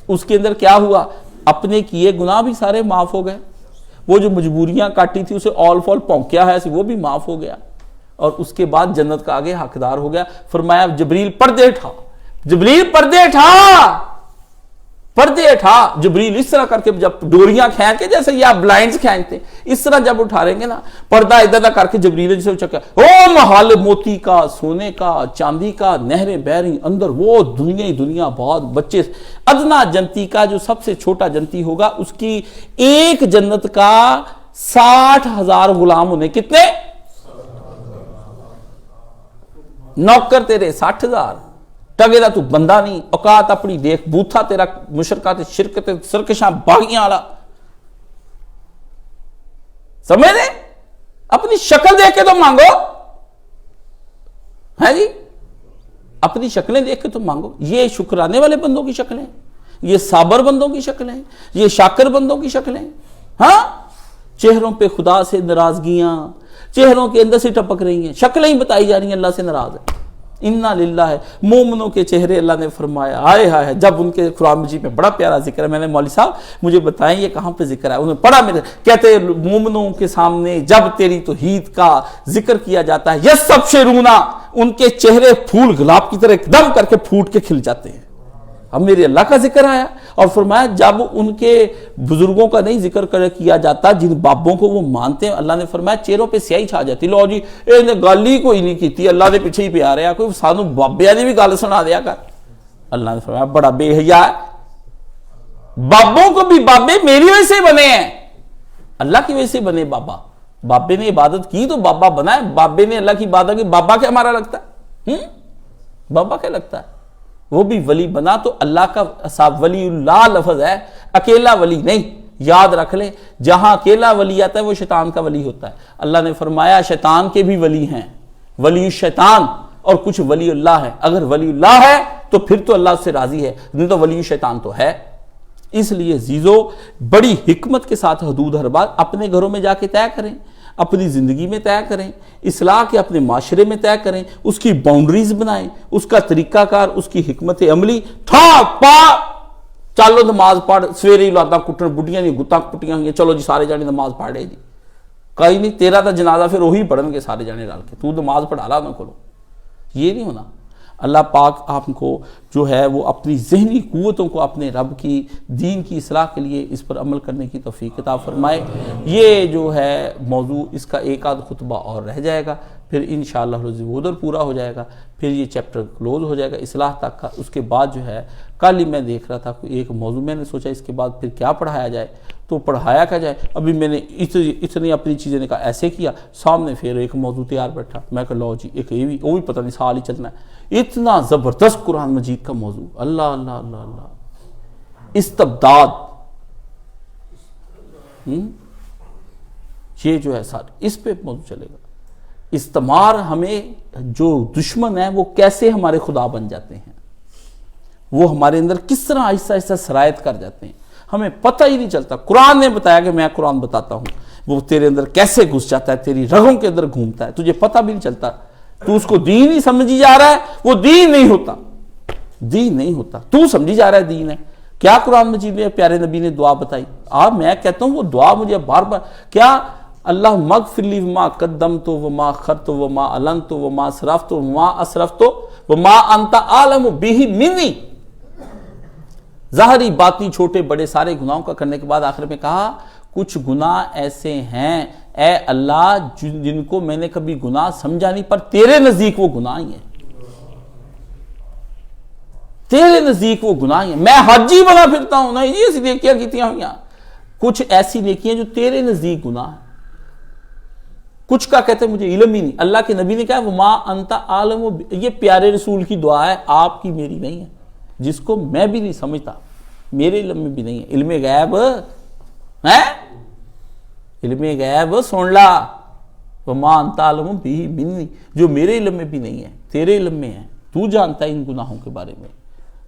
اس کے اندر کیا ہوا؟ اپنے کیے گناہ بھی سارے معاف ہو گئے، وہ جو مجبوریاں کاٹی تھی اسے آل فال پونکیا ہے وہ بھی معاف ہو گیا، اور اس کے بعد جنت کا آگے حقدار ہو گیا. فرمایا جبریل پردے اٹھا، جبریل پردے اٹھا، پردے اٹھا. جبریل اس طرح کر کے جب ڈوریاں کھینچ کے جیسے یہ بلائنڈز کھینچتے ہیں اس طرح جب اٹھاریں گے نا پردہ ادھر کر کے جبریل جسے چکا او محال موتی کا، سونے کا، چاندی کا، نہریں بہ رہی اندر، وہ دنیا ہی دنیا بہت بچے. ادنا جنتی کا جو سب سے چھوٹا جنتی ہوگا اس کی ایک جنت کا 60,000 غلام ہونے، کتنے نوکر تیرے 60,000. ٹگے دا تو بندہ نہیں، اوقات اپنی دیکھ، بوتھا تیرا مشرکات شرکت سرکشاں باغیاں والا. سمجھ رہے؟ اپنی شکل دیکھ کے تو مانگو ہے جی، اپنی شکلیں دیکھ کے تو مانگو. یہ شکرانے والے بندوں کی شکلیں، یہ صابر بندوں کی شکلیں، یہ شاکر بندوں کی شکلیں. ہاں چہروں پہ خدا سے ناراضگیاں چہروں کے اندر سے ٹپک رہی ہیں، شکلیں ہی بتائی جا رہی ہیں اللہ سے ناراض ہے. انا للہ ہے. مومنوں کے چہرے اللہ نے فرمایا آئے ہائے، جب ان کے قرآن مجید میں بڑا پیارا ذکر ہے. میں نے مولوی صاحب مجھے بتائیں یہ کہاں پہ ذکر ہے، انہوں نے پڑھا میرے، کہتے مومنوں کے سامنے جب تیری توحید کا ذکر کیا جاتا ہے یستبشرون، ان کے چہرے پھول گلاب کی طرح ایک دم کر کے پھوٹ کے کھل جاتے ہیں. اب میرے اللہ کا ذکر آیا اور فرمایا جب ان کے بزرگوں کا نہیں ذکر کیا جاتا جن بابوں کو وہ مانتے ہیں، اللہ نے فرمایا چہروں پہ سیاہی چھا جاتی. لو جی انہیں گل ہی کوئی نہیں کیتی، اللہ نے پیچھے ہی پہ آ رہا، کوئی سانو بابیاں دی بھی گل سنا دیا کر. اللہ نے فرمایا بڑا بے حیا ہے، بابوں کو بھی بابے میری وجہ سے بنے ہیں، اللہ کی وجہ سے بنے بابا. بابے نے عبادت کی تو بابا بنا ہے، بابے نے اللہ کی عبادت کی. بابا کیا ہمارا لگتا ہے؟ بابا کیا لگتا ہے؟ وہ بھی ولی بنا تو اللہ کا صاحب ولی اللہ لفظ ہے، اکیلا ولی نہیں. یاد رکھ لیں جہاں اکیلا ولی آتا ہے وہ شیطان کا ولی ہوتا ہے. اللہ نے فرمایا شیطان کے بھی ولی ہیں، ولی الشیطان اور کچھ ولی اللہ ہے. اگر ولی اللہ ہے تو پھر تو اللہ اس سے راضی ہے، نہیں تو ولی الشیطان تو ہے. اس لیے عزیزو بڑی حکمت کے ساتھ حدود ہر بات اپنے گھروں میں جا کے طے کریں. اپنی زندگی میں طے کریں، اصلاح کے اپنے معاشرے میں طے کریں، اس کی باؤنڈریز بنائیں، اس کا طریقہ کار، اس کی حکمت عملی چلو نماز پڑھ، سویرے ہی لاتا کٹن بڈیاں نہیں گتاں کٹیاں ہوئی، چلو جی سارے جانے نماز پڑھ رہے جی، کہیں نہیں، تیرا تو جنازہ پھر وہی پڑھن گے سارے جانے رل کے، تو نماز پڑھا لا نہ کرو، یہ نہیں ہونا۔ اللہ پاک آپ کو جو ہے وہ اپنی ذہنی قوتوں کو اپنے رب کی دین کی اصلاح کے لیے اس پر عمل کرنے کی توفیق عطا فرمائے۔ یہ جو ہے موضوع، اس کا ایک آدھ خطبہ اور رہ جائے گا، پھر انشاءاللہ وہ ادھر پورا ہو جائے گا، پھر یہ چیپٹر کلوز ہو جائے گا اصلاح تک کا۔ اس کے بعد جو ہے کل ہی میں دیکھ رہا تھا کوئی ایک موضوع، میں نے سوچا اس کے بعد پھر کیا پڑھایا جائے، تو پڑھایا کیا جائے، ابھی میں نے اتنی اپنی چیزیں نے کہا ایسے کیا، سامنے پھر ایک موضوع تیار بیٹھا، میں کہا لو جی ایک وہ بھی پتہ نہیں سال ہی چلنا ہے۔ اتنا زبردست قرآن مجید کا موضوع، اللہ اللہ اللہ اللہ، استبداد، یہ جو ہے سارے اس پہ موضوع چلے گا۔ استعمار، ہمیں جو دشمن ہیں وہ کیسے ہمارے خدا بن جاتے ہیں، وہ ہمارے اندر کس طرح آہستہ آہستہ سرایت کر جاتے ہیں، ہمیں پتہ ہی نہیں چلتا۔ قرآن نے بتایا کہ میں قرآن بتاتا ہوں، وہ تیرے اندر کیسے گھس جاتا ہے، تیری رگوں کے اندر گھومتا ہے، تجھے پتہ بھی نہیں چلتا، تو اس کو دین ہی سمجھی جا رہا ہے، وہ دین نہیں ہوتا، دین نہیں ہوتا، تو سمجھی جا رہا ہے دین ہے۔ کیا قرآن مجید میں پیارے نبی نے دعا بتائی، میں کہتا ہوں وہ دعا مجھے بار بار، کیا اللہ مغفر لی وما قدمت وما اخرت وما اعلنت وما اسرفت وما اسرفت وما انت عالم بہ منی، ظاہری باطنی چھوٹے بڑے سارے گناہوں کا کرنے کے بعد آخر میں کہا کچھ گناہ ایسے ہیں اے اللہ جن کو میں نے کبھی گناہ سمجھا نہیں، پر تیرے نزدیک وہ گناہ ہی ہیں، تیرے نزدیک وہ گناہ ہی ہیں، میں حاجی بنا پھرتا ہوں، نہیں جی ایسی نیکیاں کیتیاں ہوئی ہیں، کچھ ایسی نیکیاں جو تیرے نزدیک گناہ ہیں، کچھ کا کہتے ہیں مجھے علم ہی نہیں۔ اللہ کے نبی نے کہا وما انت عالم، یہ پیارے رسول کی دعا ہے، آپ کی میری نہیں ہے، جس کو میں بھی نہیں سمجھتا، میرے علم میں بھی نہیں ہے، علم غیب ہے، علم غیب سن لا، وما انت عالم بہ منی، جو میرے علم میں بھی نہیں ہے تیرے علم میں ہے، تو جانتا ہے ان گناہوں کے بارے میں۔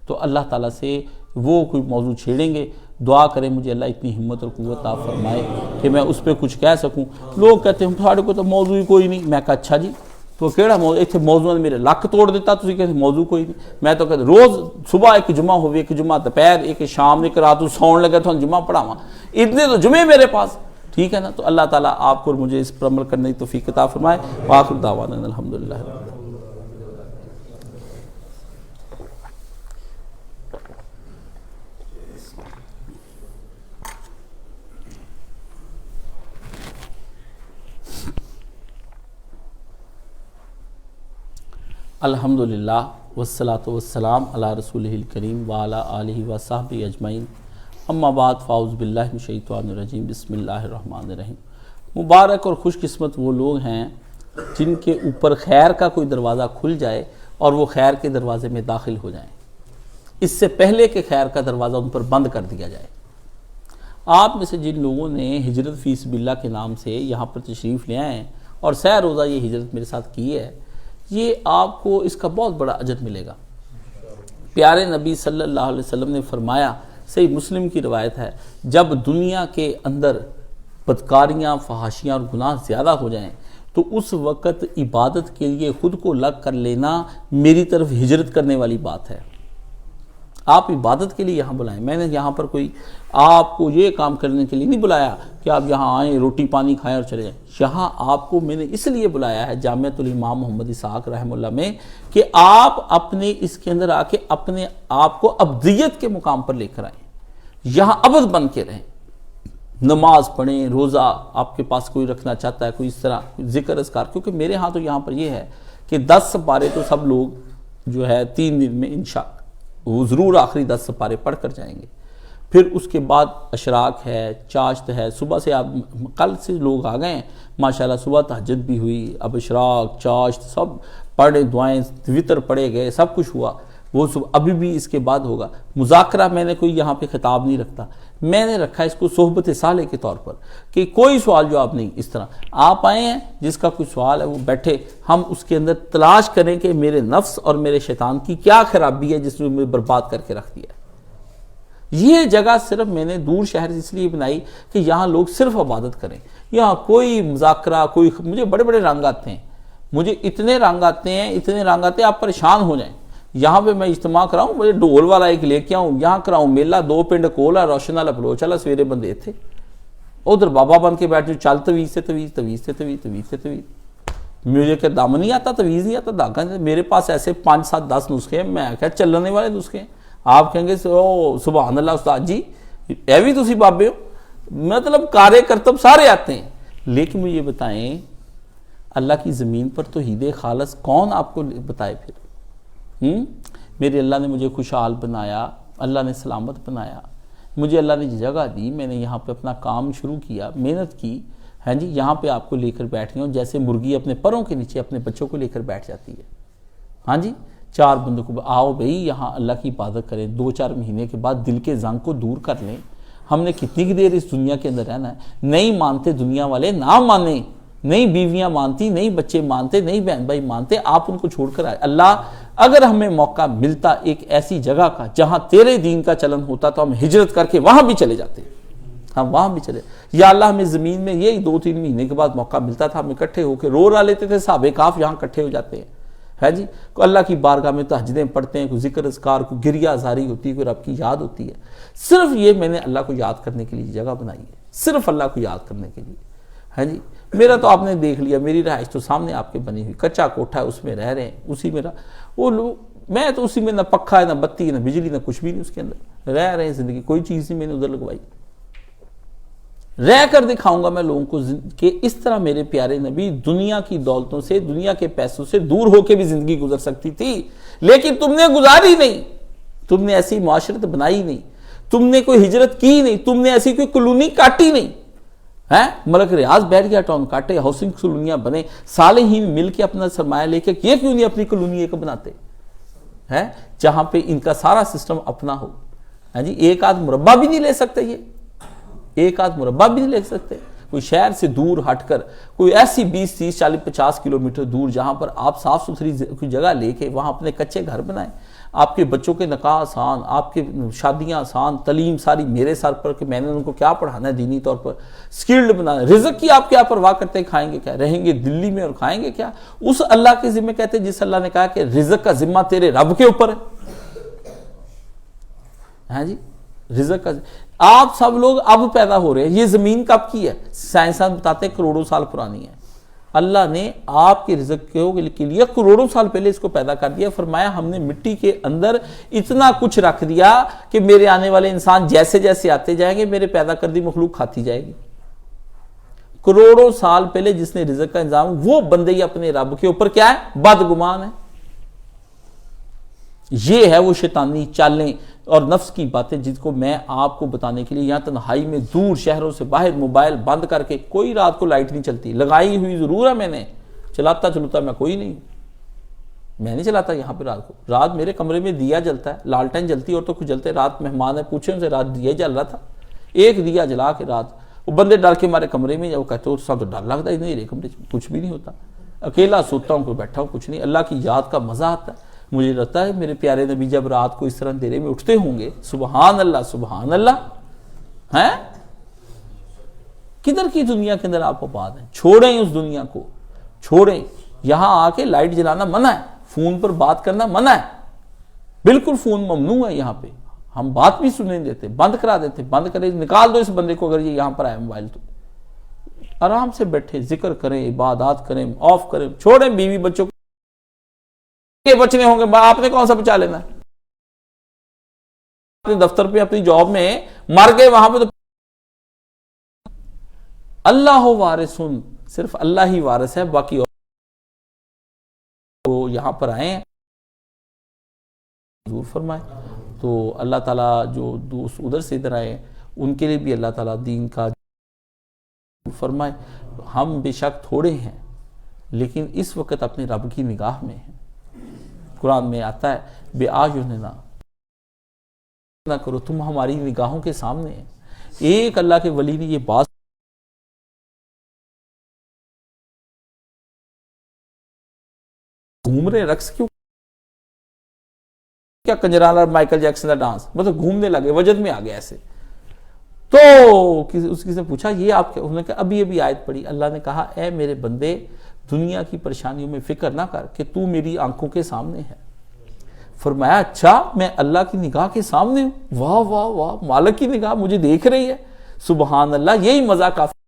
تو اللہ تعالیٰ سے وہ کوئی موضوع چھیڑیں گے، دعا کریں مجھے اللہ اتنی ہمت اور قوت عطا فرمائے کہ میں اس پہ کچھ کہہ سکوں۔ لوگ کہتے ہیں تھوڑے کو تو موضوع ہی کوئی نہیں، میں کہا اچھا جی تو کیڑا موضوع، اتنے موضوع نے میرے لک توڑ دیتا، تسی کہتے موضوع کوئی نہیں، میں تو کہتے روز صبح ایک جمعہ ہوئے، ایک جمعہ دوپہر، ایک شام، ایک رات سون لگا تو جمعہ پڑھاواں، اتنے تو جمعے میرے پاس، ٹھیک ہے نا۔ تو اللہ تعالیٰ آپ کو اور مجھے اس پر عمل کرنے کی توفیق عطا فرمائے۔ وآخر دعوانا الحمدللہ۔ الحمدللہ والصلاة والسلام علی رسولہ الکریم وعلی آلہ وصحبہ اجمعین، اما بعد فاعوذ باللہ من الشیطان الرجیم، بسم اللہ الرحمن الرحیم۔ مبارک اور خوش قسمت وہ لوگ ہیں جن کے اوپر خیر کا کوئی دروازہ کھل جائے اور وہ خیر کے دروازے میں داخل ہو جائیں، اس سے پہلے کہ خیر کا دروازہ ان پر بند کر دیا جائے۔ آپ میں سے جن لوگوں نے ہجرت فی سبیل اللہ کے نام سے یہاں پر تشریف لے آئے ہیں اور سہ روزہ یہ ہجرت میرے ساتھ کی ہے، یہ آپ کو اس کا بہت بڑا اجر ملے گا۔ پیارے نبی صلی اللہ علیہ وسلم نے فرمایا، صحیح مسلم کی روایت ہے، جب دنیا کے اندر بدکاریاں، فحاشیاں اور گناہ زیادہ ہو جائیں تو اس وقت عبادت کے لیے خود کو لگ کر لینا میری طرف ہجرت کرنے والی بات ہے۔ آپ عبادت کے لیے یہاں بلائیں، میں نے یہاں پر کوئی آپ کو یہ کام کرنے کے لیے نہیں بلایا کہ آپ یہاں آئیں روٹی پانی کھائیں اور چلے جائیں، یہاں آپ کو میں نے اس لیے بلایا ہے جامعۃ الامام محمد اسحاق رحمہ اللہ میں کہ آپ اپنے اس کے اندر آ کے اپنے آپ کو ابدیت کے مقام پر لے کر آئیں، یہاں ابد بن کے رہیں، نماز پڑھیں، روزہ آپ کے پاس کوئی رکھنا چاہتا ہے، کوئی اس طرح ذکر اذکار، کیونکہ میرے ہاں تو یہاں پر یہ ہے کہ 10 سپارے تو سب لوگ جو ہے 3 دن میں انشاءاللہ وہ ضرور آخری 10 سپارے پڑھ کر جائیں گے۔ پھر اس کے بعد اشراق ہے، چاشت ہے، صبح سے آپ کل سے لوگ آ گئے ہیں ماشاءاللہ، صبح تہجد بھی ہوئی، اب اشراق چاشت سب پڑھے، دعائیں وطر پڑھے گئے، سب کچھ ہوا، وہ صبح ابھی بھی اس کے بعد ہوگا۔ مذاکرہ میں نے کوئی یہاں پہ خطاب نہیں رکھتا، میں نے رکھا اس کو صحبت صالح کے طور پر کہ کوئی سوال جواب نہیں، اس طرح آپ آئے ہیں جس کا کوئی سوال ہے وہ بیٹھے، ہم اس کے اندر تلاش کریں کہ میرے نفس اور میرے شیطان کی کیا خرابی ہے جس نے مجھے برباد کر کے رکھ دیا ہے۔ یہ جگہ صرف میں نے دور شہر اس لیے بنائی کہ یہاں لوگ صرف عبادت کریں، یہاں کوئی مذاکرہ، مجھے بڑے بڑے رنگ آتے ہیں، مجھے اتنے رنگ آتے ہیں آپ پریشان ہو جائیں۔ یہاں پہ میں اجتماع کراؤں، مجھے ڈول والا ایک لے کے آؤں، یہاں کراؤں میلہ، 2 پنڈ کولا روشن والا بلوچ والا سویرے بندے تھے، ادھر بابا بن کے بیٹھ جو چل تویز سے تویز، تویز سے تویز، تویز سے تویز، مجھے کہ دم نہیں آتا، تویز نہیں آتا، دھاگا نہیں، میرے پاس ایسے 5 7 10 نسخے ہیں، میں کہا چلنے والے نسخے ہیں۔ آپ کہیں گے سبحان اللہ استاد جی اے بھی تسی بابے ہو، مطلب کارے کرتب سارے آتے ہیں، لیکن مجھے یہ بتائیں اللہ کی زمین پر توحید خالص کون آپ کو بتائے پھر؟ میرے اللہ نے مجھے خوشحال بنایا، اللہ نے سلامت بنایا، مجھے اللہ نے جگہ دی، میں نے یہاں پہ اپنا کام شروع کیا، محنت کی، ہاں جی، یہاں پہ آپ کو لے کر بیٹھ گیا ہوں جیسے مرغی اپنے پروں کے نیچے اپنے بچوں کو لے کر بیٹھ جاتی ہے۔ ہاں جی، 4 بندوں کو آؤ بھئی یہاں اللہ کی عبادت کریں، 2 4 مہینے کے بعد دل کے زنگ کو دور کر لیں۔ ہم نے کتنی دیر اس دنیا کے اندر رہنا ہے؟ نہیں مانتے دنیا والے، نہ مانیں، نہیں بیویاں مانتی، نہیں بچے مانتے، نہیں بہن بھائی مانتے، آپ ان کو چھوڑ کر آئے۔ اللہ اگر ہمیں موقع ملتا ایک ایسی جگہ کا جہاں تیرے دین کا چلن ہوتا تو ہم ہجرت کر کے وہاں بھی چلے جاتے، ہم وہاں بھی چلے۔ یا اللہ ہمیں زمین میں یہی 2 3 مہینے کے بعد موقع ملتا تھا، ہم اکٹھے ہو کے رو رہا لیتے تھے، صحابہ کہف یہاں اکٹھے ہو جاتے ہیں، ہے جی، کوئی اللہ کی بارگاہ میں تہجدیں پڑھتے ہیں، کوئی ذکر اذکار، کوئی گریہ زاری ہوتی ہے، کوئی رب کی یاد ہوتی ہے۔ صرف یہ میں نے اللہ کو یاد کرنے کے لیے جگہ بنائی ہے، صرف اللہ کو یاد کرنے کے لیے، ہے جی۔ میرا تو آپ نے دیکھ لیا، میری رہائش تو سامنے آپ کے بنی ہوئی، کچا کوٹھا ہے، اس میں رہ رہے ہیں، اسی میں وہ لوگ، میں تو اسی میں، نہ پکھا ہے، نہ بتی ہے، نہ بجلی، نہ کچھ بھی نہیں، اس کے اندر رہ رہے ہیں زندگی، کوئی چیز نہیں میں نے ادھر لگوائی۔ رہ کر دکھاؤں گا میں لوگوں کو کہ اس طرح میرے پیارے نبی دنیا کی دولتوں سے، دنیا کے پیسوں سے دور ہو کے بھی زندگی گزر سکتی تھی، لیکن تم نے گزاری نہیں، تم نے ایسی معاشرت بنائی نہیں، تم نے کوئی ہجرت کی نہیں، تم نے ایسی کوئی کلونی کاٹی نہیں ہے۔ ملک ریاض بیٹھ گیا ٹاؤن کاٹے، ہاؤسنگ کلونیاں بنے، صالحین مل کے اپنا سرمایہ لے کے یہ کیوں نہیں اپنی کلونی ایک بناتے ہیں جہاں پہ ان کا سارا سسٹم اپنا ہو؟ ہاں جی، ایک آدھ مربع بھی نہیں لے سکتے، یہ ایک آدھ مربع بھی نہیں لے سکتے، کوئی شہر سے دور ہٹ کر کوئی ایسی 20 30 40 50 کلومیٹر دور جہاں پر آپ صاف ستھری کوئی جگہ لے کے وہاں اپنے کچے گھر بنائیں، آپ کے بچوں کے نکاح آسان، آپ کے شادیاں آسان، تعلیم ساری میرے سر پر کہ میں نے ان کو کیا پڑھانا ہے دینی طور پر، سکلڈ بنانا، رزق کی آپ کیا پرواہ کرتے ہیں، کھائیں گے کیا، رہیں گے دلی میں اور کھائیں گے کیا؟ اس اللہ کے ذمہ کہتے ہیں جس اللہ نے کہا کہ رزق کا ذمہ تیرے رب کے اوپر ہے، ہاں جی، رزق کا آپ سب لوگ اب پیدا ہو رہے ہیں، یہ زمین کب کی ہے؟ سائنسدان بتاتے ہیں کروڑوں سال پرانی ہے، اللہ نے آپ کے رزق کے لیے کروڑوں سال پہلے اس کو پیدا کر دیا، فرمایا ہم نے مٹی کے اندر اتنا کچھ رکھ دیا کہ میرے آنے والے انسان جیسے جیسے آتے جائیں گے میرے پیدا کردی مخلوق کھاتی جائے گی۔ کروڑوں سال پہلے جس نے رزق کا انتظام، وہ بندے ہی اپنے رب کے اوپر کیا ہے؟ بدگمان ہے۔ یہ ہے وہ شیطانی چالیں اور نفس کی باتیں جس کو میں آپ کو بتانے کے لیے یہاں تنہائی میں دور شہروں سے باہر موبائل بند کر کے، کوئی رات کو لائٹ نہیں چلتی، لگائی ہوئی ضرور ہے میں نے، چلاتا میں کوئی نہیں، میں نہیں چلاتا یہاں پہ رات کو، رات میرے کمرے میں دیا جلتا ہے، لالٹین جلتی اور تو کچھ جلتے، رات مہمان ہے پوچھے ان سے رات دیا جل رہا تھا، ایک دیا جلا کے رات، وہ بندے ڈر کے ہمارے کمرے میں وہ کہتے سب تو ڈر لگتا ہے، نہیں میرے کمرے کچھ بھی نہیں ہوتا، اکیلا سوتا ہوں، کوئی بیٹھا ہوں، کچھ نہیں، اللہ کی یاد کا مزہ آتا ہے۔ مجھے لگتا ہے میرے پیارے نبی جب رات کو اس طرح اندھیرے میں اٹھتے ہوں گے، سبحان اللہ ہیں، کدھر کی دنیا کے اندر آپ آباد ہیں؟ چھوڑیں اس دنیا کو، چھوڑیں، یہاں آ کے لائٹ جلانا منع ہے، فون پر بات کرنا منع ہے، بالکل فون ممنوع ہے یہاں پہ، ہم بات بھی سننے نہیں دیتے، بند کرا دیتے، بند کرے، نکال دو اس بندے کو اگر یہ یہاں پر آئے موبائل تو، آرام سے بیٹھے ذکر کریں، عبادات کریں، آف کریں، چھوڑیں بیوی بچوں کے بچنے ہوں گے، آپ نے کون سا بچا لینا ہے؟ اپنے دفتر پہ اپنی جاب میں مر گئے وہاں پہ تو اللہ وارثن، صرف اللہ ہی وارث ہے، باقی اور یہاں پر آئے ہیں حضور فرمائے تو اللہ تعالیٰ جو دوست ادھر سے ادھر آئے ان کے لیے بھی اللہ تعالیٰ دین کا فرمائے۔ ہم بے شک تھوڑے ہیں لیکن اس وقت اپنے رب کی نگاہ میں ہیں، قرآن میں آتا ہے بے آیوننا، نہ کرو تم ہماری نگاہوں کے سامنے ہیں۔ ایک اللہ کے ولی نے یہ بات گھوم رہے رقص کیوں کیا کنجرانا مائیکل جیکسن کا ڈانس، مطلب گھومنے لگے، وجد میں آ گیا ایسے. تو اس کسی نے پوچھا یہ آپ کیا؟ انہوں نے کہا ابھی آیت پڑھی، اللہ نے کہا اے میرے بندے دنیا کی پریشانیوں میں فکر نہ کر کہ تو میری آنکھوں کے سامنے ہے. فرمایا اچھا میں اللہ کی نگاہ کے سامنے ہوں؟ واہ واہ واہ، مالک کی نگاہ مجھے دیکھ رہی ہے، سبحان اللہ، یہی مزہ کافی.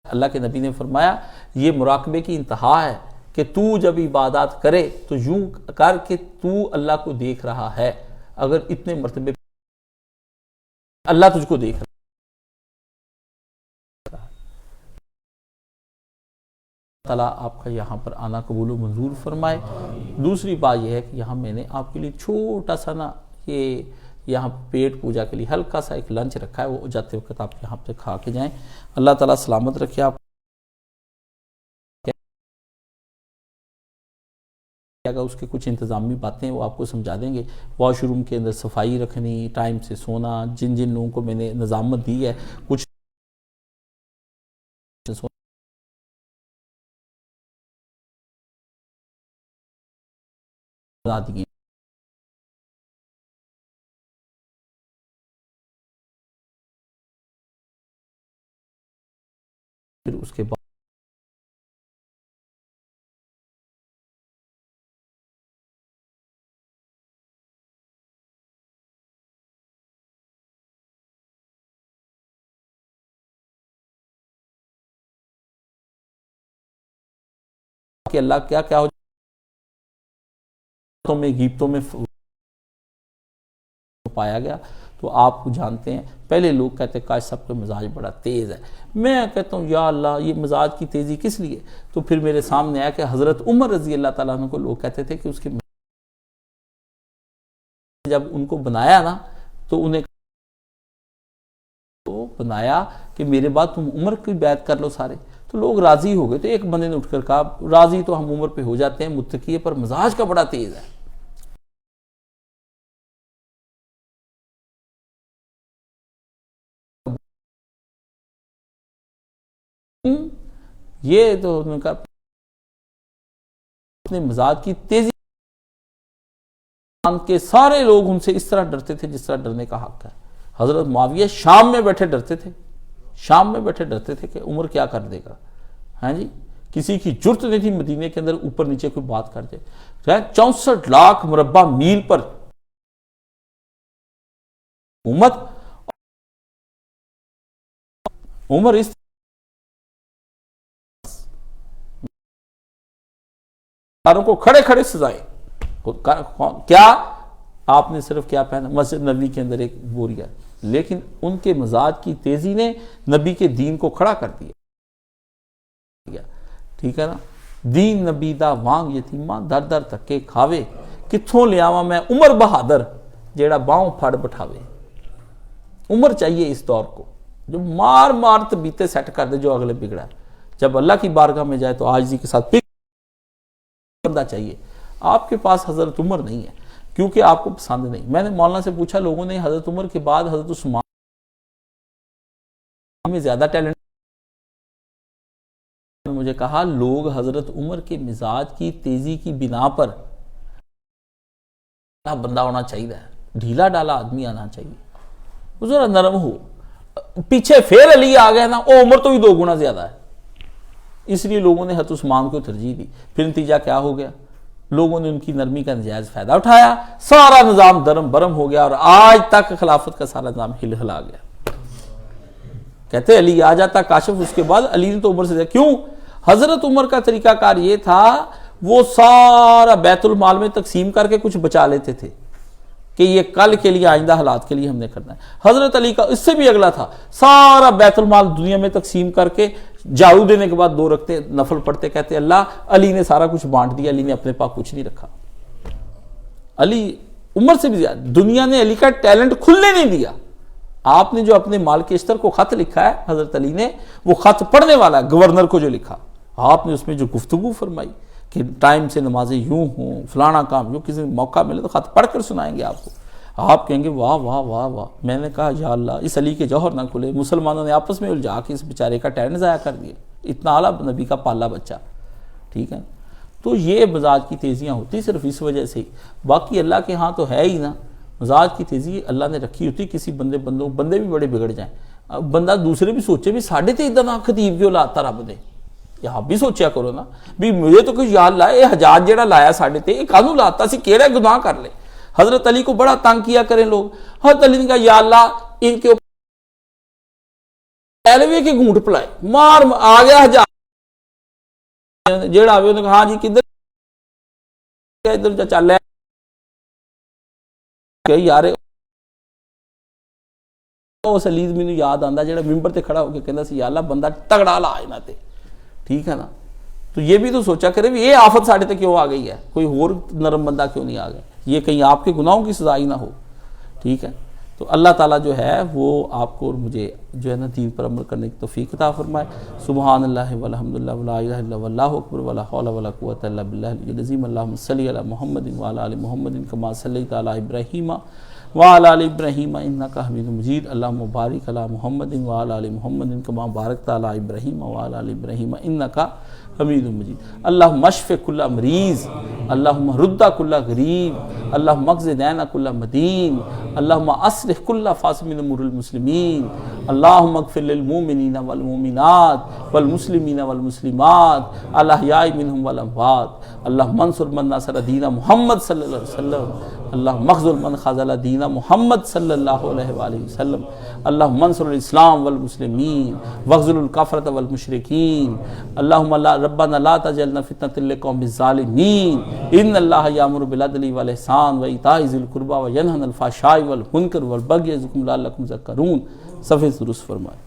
اللہ کے نبی نے فرمایا یہ مراقبے کی انتہا ہے کہ تو جب عبادات کرے تو یوں کر کہ تو اللہ کو دیکھ رہا ہے. اگر اتنے مرتبے اللہ تجھ کو دیکھ رہا ہے. تعالیٰ آپ کا یہاں پر آنا قبول و منظور فرمائے. دوسری بات یہ ہے کہ یہاں میں نے آپ کے لیے چھوٹا سا نا یہ یہاں پیٹ پوجا کے لیے ہلکا سا ایک لنچ رکھا ہے، وہ جاتے وقت آپ یہاں پہ کھا کے جائیں. اللہ تعالیٰ سلامت رکھے آپ. اس کے کچھ انتظامی باتیں وہ آپ کو سمجھا دیں گے. واش روم کے اندر صفائی رکھنی، ٹائم سے سونا، جن لوگوں کو میں نے نظامت دی ہے کچھ بتا دیے. پھر اس کے بعد کہ اللہ کیا کیا ہو میں غیبتوں میں پایا گیا. تو آپ کو جانتے ہیں پہلے لوگ کہتے ہیں کاش سب کا مزاج بڑا تیز ہے. میں کہتا ہوں یا اللہ یہ مزاج کی تیزی کس لیے؟ تو پھر میرے سامنے آیا کہ حضرت عمر رضی اللہ تعالیٰ عنہ کو لوگ کہتے تھے کہ اس کے جب ان کو بنایا نا تو انہیں تو بنایا کہ میرے بعد تم عمر کی بیعت کر لو سارے. تو لوگ راضی ہو گئے. تو ایک بندے نے اٹھ کر کہا راضی تو ہم عمر پہ ہو جاتے ہیں، متقی پر مزاج کا بڑا تیز ہے. یہ تو انہوں نے کہا اپنے مزاج کی تیزی کے سارے لوگ ان سے اس طرح ڈرتے تھے جس طرح ڈرنے کا حق ہے. حضرت معاویہ شام میں بیٹھے ڈرتے تھے کہ عمر کیا کر دے گا. ہاں جی، کسی کی جرت نہیں تھی مدینے کے اندر اوپر نیچے کوئی بات کر دے. 64 لاکھ مربع میل پر امت عمر اس کو کھڑے سزائیں. کیا آپ نے صرف کیا پہنا؟ مسجد نبی کے اندر ایک بوریا. لیکن ان کے مزاج کی تیزی نے نبی کے دین کو کھڑا کر دیا. ٹھیک ہے نا. دین نبی دا وانگ یتیماں در در تکے کھاوے، کتھوں لے آواں میں عمر بہادر جیڑا باؤں پھڑ بٹھاوے. عمر چاہیے اس دور کو جو مار طبیعتیں سیٹ کر دے جو اگلے بگڑا ہے. جب اللہ کی بارگاہ میں جائے تو عاجزی کے ساتھ بندہ چاہیے. آپ کے پاس حضرت عمر نہیں ہے کیونکہ آپ کو پسند نہیں. میں نے مولانا سے پوچھا، لوگوں نے حضرت عمر کے بعد حضرت عثمان میں زیادہ ٹیلنٹ. مجھے کہا لوگ حضرت عمر کے مزاج کی تیزی کی بنا پر بندہ ہونا چاہیے، ڈھیلا ڈالا آدمی آنا چاہیے، وہ ذرا نرم ہو. پیچھے پھر علی آ گیا نا، وہ عمر تو بھی 2 گنا زیادہ ہے. اس لیے لوگوں نے حضرت عثمان کو ترجیح دی. پھر نتیجہ کیا ہو گیا؟ لوگوں نے ان کی نرمی کا نجائز فائدہ اٹھایا، سارا نظام درم برم ہو گیا اور آج تک خلافت کا سارا نظام ہلا گیا. کہتے علی آ جاتا کاشف. اس کے بعد علی نے تو عمر سے دیا. کیوں؟ حضرت عمر کا طریقہ کار یہ تھا وہ سارا بیت المال میں تقسیم کر کے کچھ بچا لیتے تھے کہ یہ کل کے لیے آئندہ حالات کے لیے ہم نے کرنا ہے. حضرت علی کا اس سے بھی اگلا تھا، سارا بیت المال دنیا میں تقسیم کر کے جھاڑو دینے کے بعد 2 رکھتے نفل پڑھتے، کہتے اللہ علی نے سارا کچھ بانٹ دیا، علی نے اپنے پاس کچھ نہیں رکھا. علی عمر سے بھی زیادہ دنیا نے علی کا ٹیلنٹ کھلنے نہیں دیا. آپ نے جو اپنے مال کے اشتر کو خط لکھا ہے حضرت علی نے، وہ خط پڑھنے والا ہے گورنر کو جو لکھا. آپ نے اس میں جو گفتگو فرمائی کہ ٹائم سے نمازیں یوں ہوں، فلانا کام، جو کسی موقع ملے تو خط پڑھ کر سنائیں گے آپ کو. آپ کہیں گے واہ واہ واہ واہ. میں نے کہا یا اللہ اس علی کے جوہر نہ کھلے، مسلمانوں نے آپس میں الجھا کے اس بیچارے کا ٹیلنٹ ضائع کر دیا. اتنا اعلیٰ نبی کا پالا بچہ، ٹھیک ہے۔ تو یہ مزاج کی تیزیاں ہوتی صرف اس وجہ سے، باقی اللہ کے ہاں تو ہے ہی نا، مزاج کی تیزی اللہ نے رکھی ہوتی، کسی بندے بھی بڑے بگڑ جائیں، اب بندہ دوسرے بھی سوچے بھی ساڑھے تے ادھر خطیب کیوں لاتا رب نے، یہ آپ بھی سوچیا کرو نا، بھی مجھے تو کوئی یاد لائے، یہ حجاج جیڑا لایا ساڑھے تے یہ کانوں لاتا سی، کیڑا گناہ کر لے۔ حضرت علی کو بڑا تنگ کیا کریں لوگ، حضرت علی نے کہا یا اللہ ان کے ایلوے کے گھونٹ پلائے، مار آ گیا حجاج جیڑا آوے انہوں نے کہا ہاں جی کدھر ادھر جا چل ہے یار، اس علی مینوں یاد آندا جیڑا ممبر تے کھڑا ہو کے کہندا سی یا اللہ بندہ تگڑا لا انہاں تے، ٹھیک ہے نا۔ تو یہ بھی تو سوچا کرے بھی یہ آفت ساڑھے تے کیوں آ گئی ہے، کوئی اور نرم بندہ کیوں نہیں آ گیا، یہ کہیں آپ کے گناہوں کی سزا ہی نہ ہو، ٹھیک ہے۔ تو اللہ تعالیٰ جو ہے وہ آپ کو اور مجھے جو ہے نا دین پر عمل کرنے کی توفیق عطا فرمائے۔ سبحان اللہ والحمدللہ ولا الہ الا واللہ اکبر ولا حول ولا قوۃ الا باللہ العلی العظیم۔ اللہم صلی علی محمد وعلی آل محمد کما صلیت علی ابراہیم وعلی آل ابراہیم انک حمید مجید۔ اللہم بارک علی محمد وعلی آل محمد کما بارکت علی ابراہیم وعلی آل ابراہیم انک حمید مجید۔ اللہم اشف کل مریض، اللہم رد کل غریب، اللہم اقض دین کل مدین، اللہم اصلح کل فاسد من امور المسلمین، اللہم اغفر للمؤمنین والمؤمنات والمسلمین والمسلمات الاحیاء منہم والاموات، اللہم انصر من نصر دین محمد صلی اللہ علیہ وسلم، اللہم اخذل من خذل دین محمد صلی اللہ علیہ وآلہ وسلم، اللہم انصر الاسلام والمسلمین واخذل الکفرۃ والمشرکین، اللہم ربنا لا تجعلنا فتنة للقوم الظالمین، ان اللہ یامر بالعدل والاحسان وایتاء ذی القربى وینہی عن الفحشاء والمنکر والبغی یعظکم لعلکم تذکرون۔ صفحہ درست فرمائے۔